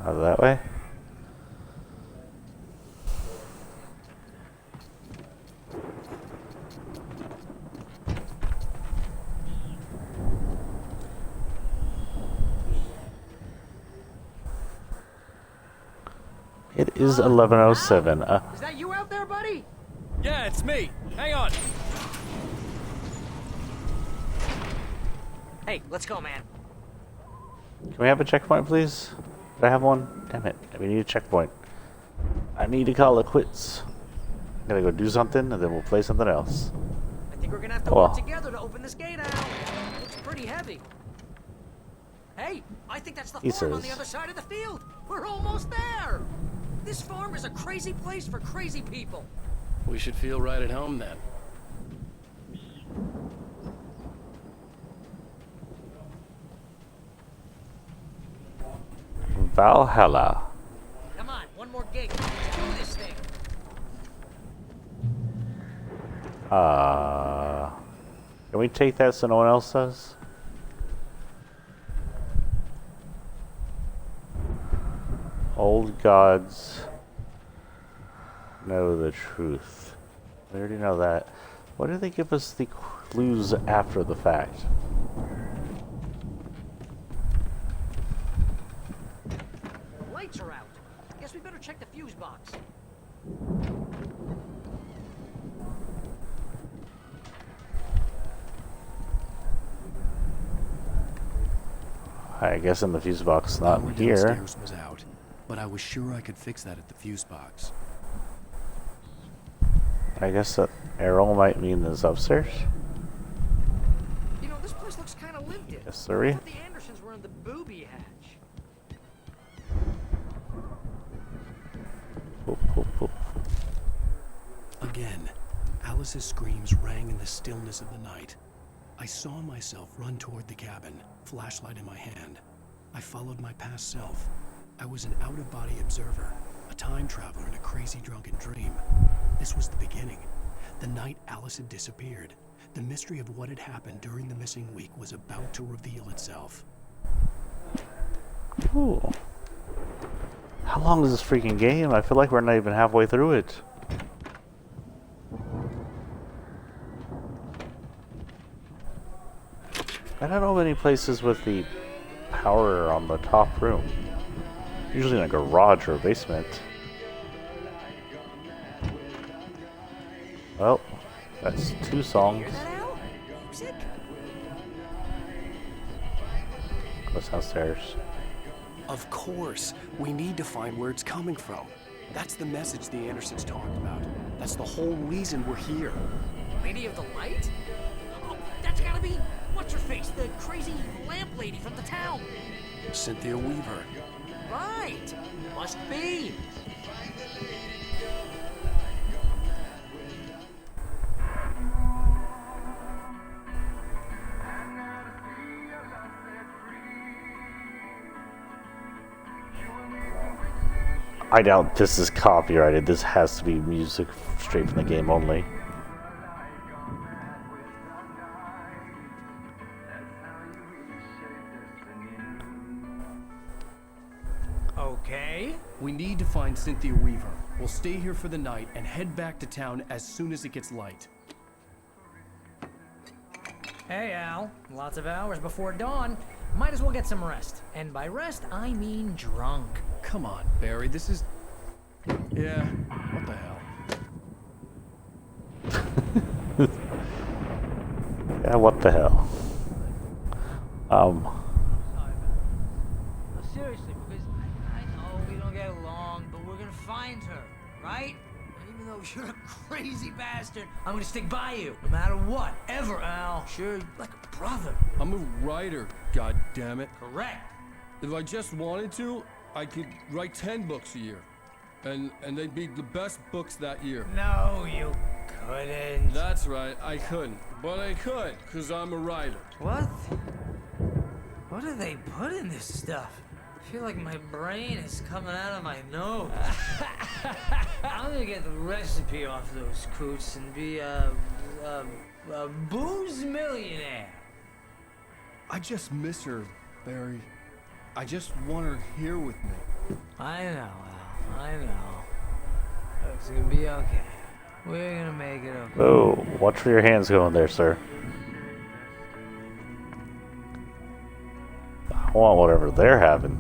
Out of that way. It is 11:07. Is that you out there, buddy? Yeah, it's me. Hang on. Hey, let's go, man. Can we have a checkpoint, please? Did I have one? Damn it. We need a checkpoint. I need to call it quits. I'm gonna go do something, and then we'll play something else. I think we're gonna have to work together to open this gate out. Looks pretty heavy. Hey, I think that's the farm on the other side of the field. We're almost there. This farm is a crazy place for crazy people. We should feel right at home then. Valhalla. Come on, one more gate. Let's do this thing. Can we take that so no one else does? Old gods know the truth. We already know that. Why do they give us the clues after the fact? The lights are out. Guess we better check the fuse box. I guess in the fuse box, not Power here. downstairs was out, but I was sure I could fix that at the fuse box. I guess that arrow might mean this upstairs. You know, this place looks kind of lived in. Yes, sirree. I thought the Andersons were in the booby hatch. Boop, boop, boop. Again, Alice's screams rang in the stillness of the night. I saw myself run toward the cabin, flashlight in my hand. I followed my past self. I was an out-of-body observer, a time traveler in a crazy drunken dream. This was the beginning. The night Alice had disappeared. The mystery of what had happened during the missing week was about to reveal itself. Ooh. How long is this freaking game? I feel like we're not even halfway through it. I don't know many places with the power on the top room. Usually in a garage or a basement. Well, that's 2 songs. Music? Go downstairs. Of course, we need to find where it's coming from. That's the message the Andersons talked about. That's the whole reason we're here. Lady of the Light? Oh, that's gotta be what's-her-face, the crazy lamp lady from the town. Cynthia Weaver. Right. Must be. I doubt this is copyrighted. This has to be music straight from the game only. Okay. We need to find Cynthia Weaver. We'll stay here for the night and head back to town as soon as it gets light. Hey, Al. Lots of hours before dawn. Might as well get some rest. And by rest, I mean drunk. Come on, Barry. This is... Yeah, what the hell? Yeah, what the hell? Seriously, because I know we don't get along, but we're gonna find her, right? And even though you're a crazy bastard, I'm gonna stick by you, no matter what, ever, Al. Sure, like a brother. I'm a writer, goddammit. Correct. If I just wanted to, I could write 10 books a year. And they'd be the best books that year. No, you couldn't. That's right, I couldn't. But I could, because I'm a writer. What? What do they put in this stuff? I feel like my brain is coming out of my nose. I'm gonna get the recipe off those coots and be a booze millionaire. I just miss her, Barry. I just want her here with me. I know, Al. I know. It's gonna be okay. We're gonna make it okay. Oh, watch where your hands going there, sir. I want whatever they're having.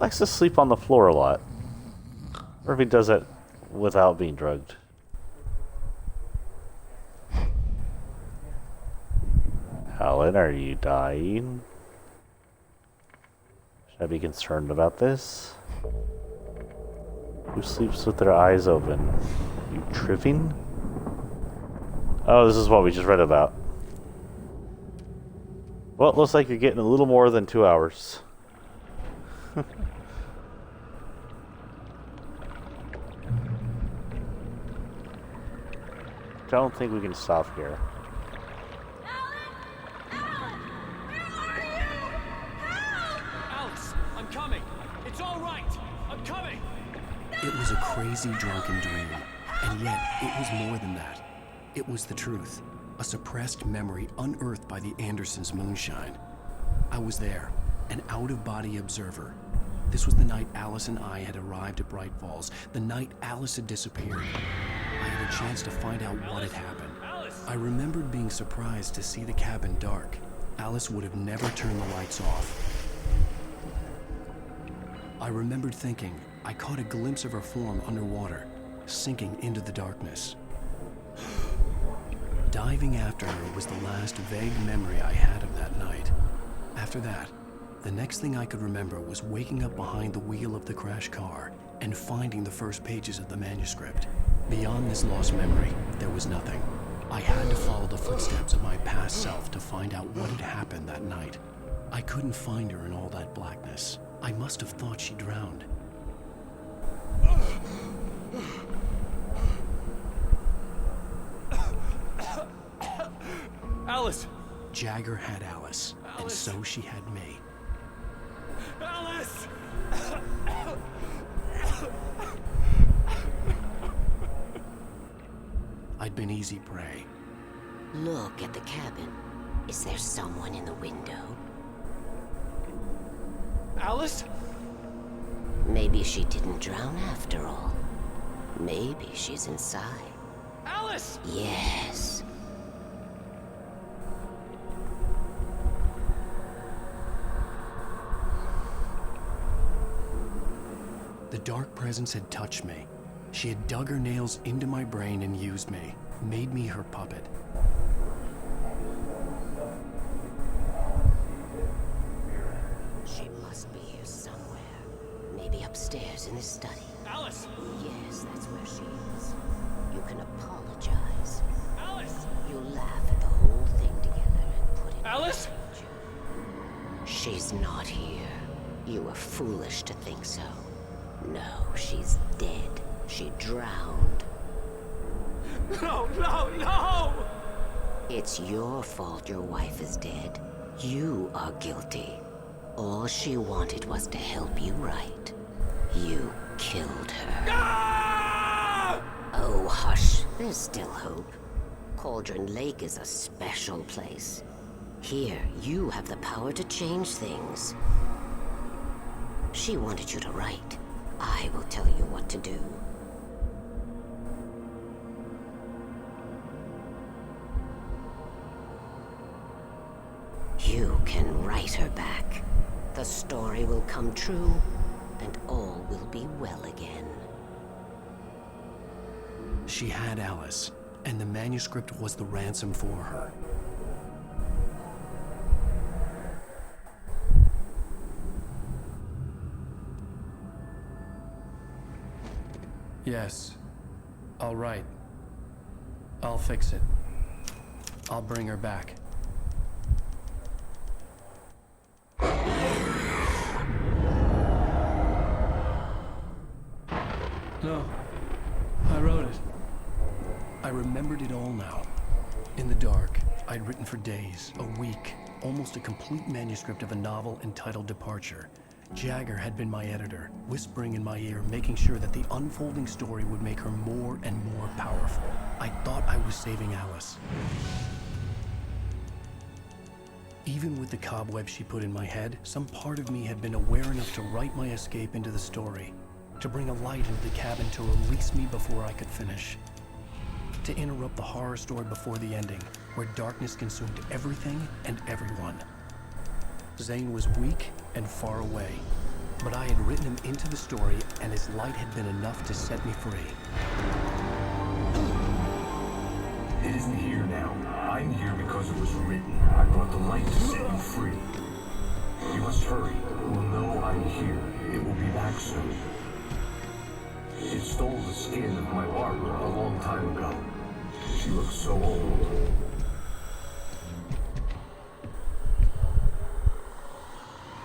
likes to sleep on the floor a lot. Or if he does it without being drugged. Alan, are you dying? Should I be concerned about this? Who sleeps with their eyes open? You tripping? Oh, this is what we just read about. Well, it looks like you're getting a little more than 2 hours. I don't think we can stop here. Alice, I'm coming. It's all right. I'm coming. It was a crazy drunken dream, and yet it was more than that. It was the truth, a suppressed memory unearthed by the Andersons' moonshine. I was there, an out-of-body observer. This was the night Alice and I had arrived at Bright Falls, the night Alice had disappeared. I had a chance to find out what had happened. I remembered being surprised to see the cabin dark. Alice would have never turned the lights off. I remembered thinking I caught a glimpse of her form underwater, sinking into the darkness. Diving after her was the last vague memory I had of that night. After that, the next thing I could remember was waking up behind the wheel of the crashed car and finding the first pages of the manuscript. Beyond this lost memory, there was nothing. I had to follow the footsteps of my past self to find out what had happened that night. I couldn't find her in all that blackness. I must have thought she drowned. Alice! Jagger had Alice, and so she had me. Alice! I'd been easy prey. Look at the cabin. Is there someone in the window? Alice? Maybe she didn't drown after all. Maybe she's inside. Alice! Yes. The dark presence had touched me. She had dug her nails into my brain and used me, made me her puppet. She must be here somewhere. Maybe upstairs in this study. Alice! Yes, that's where she is. You can apologize. Alice! You laugh at the whole thing together and put it. Alice! She's not here. You were foolish to think so. No, she's dead. She drowned. No, no, no! It's your fault your wife is dead. You are guilty. All she wanted was to help you right. You killed her. Ah! Oh, hush. There's still hope. Cauldron Lake is a special place. Here, you have the power to change things. She wanted you to write. I will tell you what to do. You can write her back. The story will come true, and all will be well again. She had Alice, and the manuscript was the ransom for her. Yes. All right. I'll fix it. I'll bring her back. No. I wrote it. I remembered it all now. In the dark, I'd written for days, a week, almost a complete manuscript of a novel entitled Departure. Jagger had been my editor, whispering in my ear, making sure that the unfolding story would make her more and more powerful. I thought I was saving Alice. Even with the cobweb she put in my head, some part of me had been aware enough to write my escape into the story, to bring a light into the cabin to release me before I could finish, to interrupt the horror story before the ending, where darkness consumed everything and everyone. Zane was weak and far away, But I had written him into the story, and his light had been enough to set me free. It isn't here now. I'm here because it was written. I brought the light to set you free. You must hurry. It will know I'm here. It will be back soon. It stole the skin of my Barbara a long time ago. She looks so old.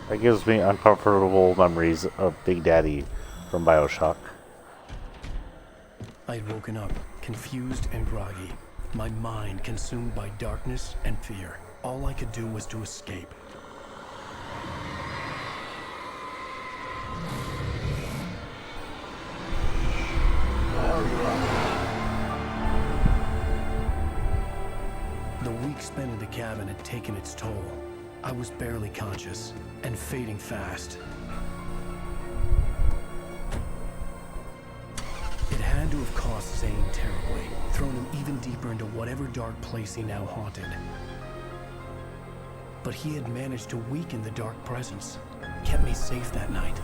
That gives me uncomfortable memories of Big Daddy from BioShock. I had woken up, confused and groggy, my mind consumed by darkness and fear. All I could do was to escape. The week spent in the cabin had taken its toll. I was barely conscious, and fading fast. It had to have cost Zane terribly, thrown him even deeper into whatever dark place he now haunted. But he had managed to weaken the dark presence, kept me safe that night.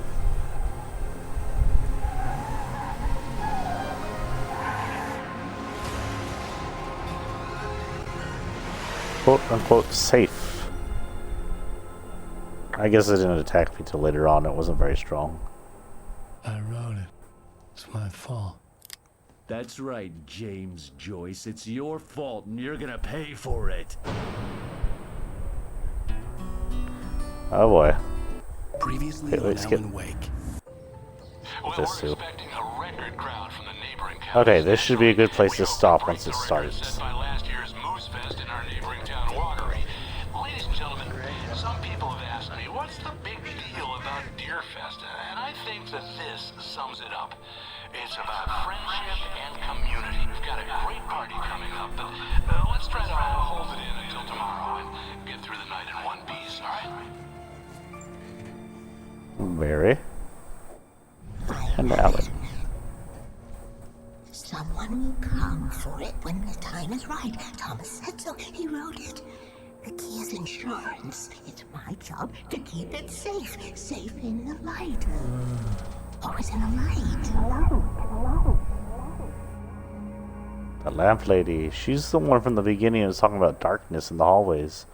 Quote-unquote safe. I guess it didn't attack me till later on. It wasn't very strong. I wrote it. It's my fault. That's right, James Joyce. It's your fault, and you're gonna pay for it. Oh boy. Previously on Alan Wake. This too. Okay, this should be a good place to stop once it starts. Some people have asked me, what's the big deal about Deerfest? And I think that this sums it up. It's about friendship and community. We've got a great party coming up, but let's try to hold it in until tomorrow and get through the night in one piece, alright? Mary. And Alan. Someone will come for it when the time is right. Thomas said so. He wrote it. The key is insurance. It's my job to keep it safe. Safe in the light. Always in the light. The lamp lady. She's the one from the beginning who was talking about darkness in the hallways.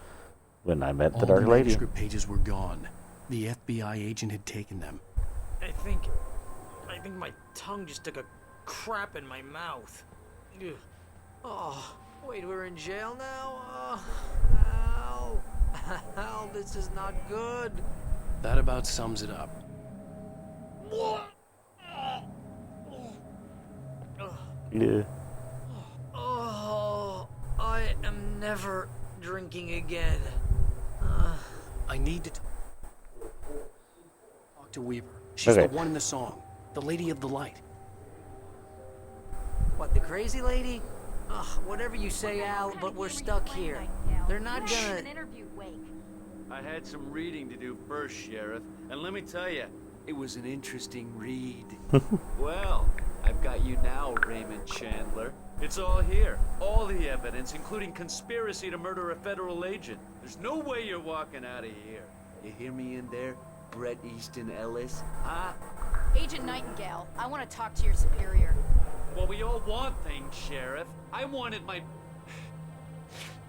When I met the dark lady. All the manuscript pages were gone. The FBI agent had taken them. I think my tongue just took a crap in my mouth. Ugh. Oh, wait, we're in jail now? Al. Al, this is not good. That about sums it up. Yeah. Oh, I am never drinking again. I need to talk to Weaver. She's the one in the song. The Lady of the Light. What, the crazy lady? Ugh, whatever you say, Al, but we're stuck here. They're not gonna... I had some reading to do first, Sheriff, and let me tell you, it was an interesting read. Well, I've got you now, Raymond Chandler. It's all here. All the evidence, including conspiracy to murder a federal agent. There's no way you're walking out of here. You hear me in there, Bret Easton Ellis? Huh? Agent Nightingale, I want to talk to your superior. Well, we all want things, Sheriff. I wanted my...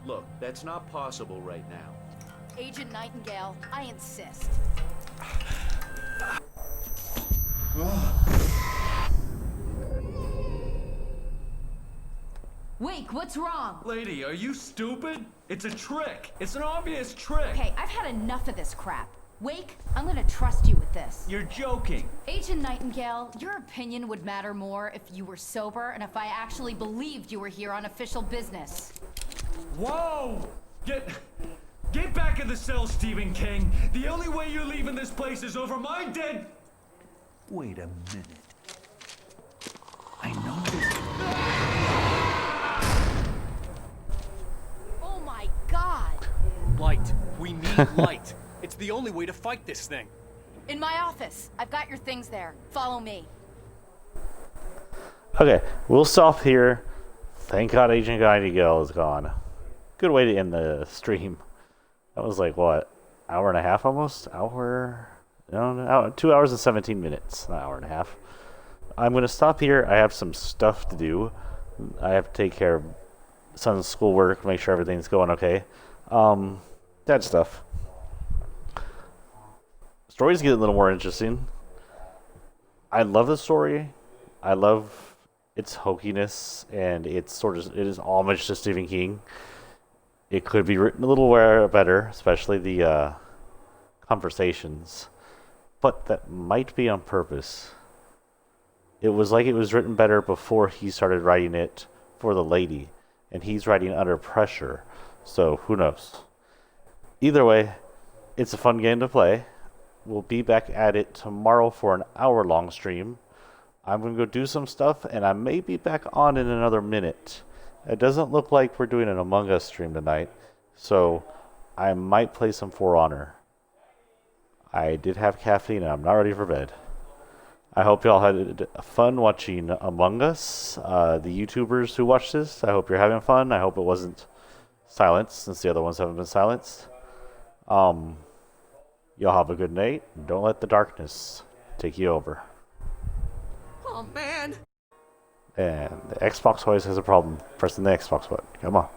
Look, that's not possible right now. Agent Nightingale, I insist. Wake, what's wrong? Lady, are you stupid? It's a trick. It's an obvious trick. Okay, I've had enough of this crap. Wake, I'm gonna trust you with this. You're joking. Agent Nightingale, your opinion would matter more if you were sober and if I actually believed you were here on official business. Whoa! Get back in the cell, Stephen King. The only way you're leaving this place is over my dead... Wait a minute. I know this... Oh my God! Light. We need light. It's the only way to fight this thing. In my office. I've got your things there. Follow me. Okay, we'll stop here. Thank God Agent Nightingale is gone. Good way to end the stream. That was like, what, hour and a half almost? Hour 2 hours and 17 minutes, an hour and a half. I'm going to stop here. I have some stuff to do. I have to take care of son's schoolwork, make sure everything's going okay. That stuff. Stories get a little more interesting. I love the story. I love its hokiness, and it is homage to Stephen King. It could be written a little better, especially the conversations, but that might be on purpose. It was like it was written better before he started writing it for the lady, and he's writing under pressure, so who knows. Either way, it's a fun game to play. We'll be back at it tomorrow for an hour-long stream. I'm going to go do some stuff, and I may be back on in another minute. It doesn't look like we're doing an Among Us stream tonight, so I might play some For Honor. I did have caffeine, and I'm not ready for bed. I hope y'all had fun watching Among Us. The YouTubers who watched this, I hope you're having fun. I hope it wasn't silenced, since the other ones haven't been silenced. Y'all have a good night, and don't let the darkness take you over. Oh, man! And the Xbox always has a problem pressing the Xbox button. Come on.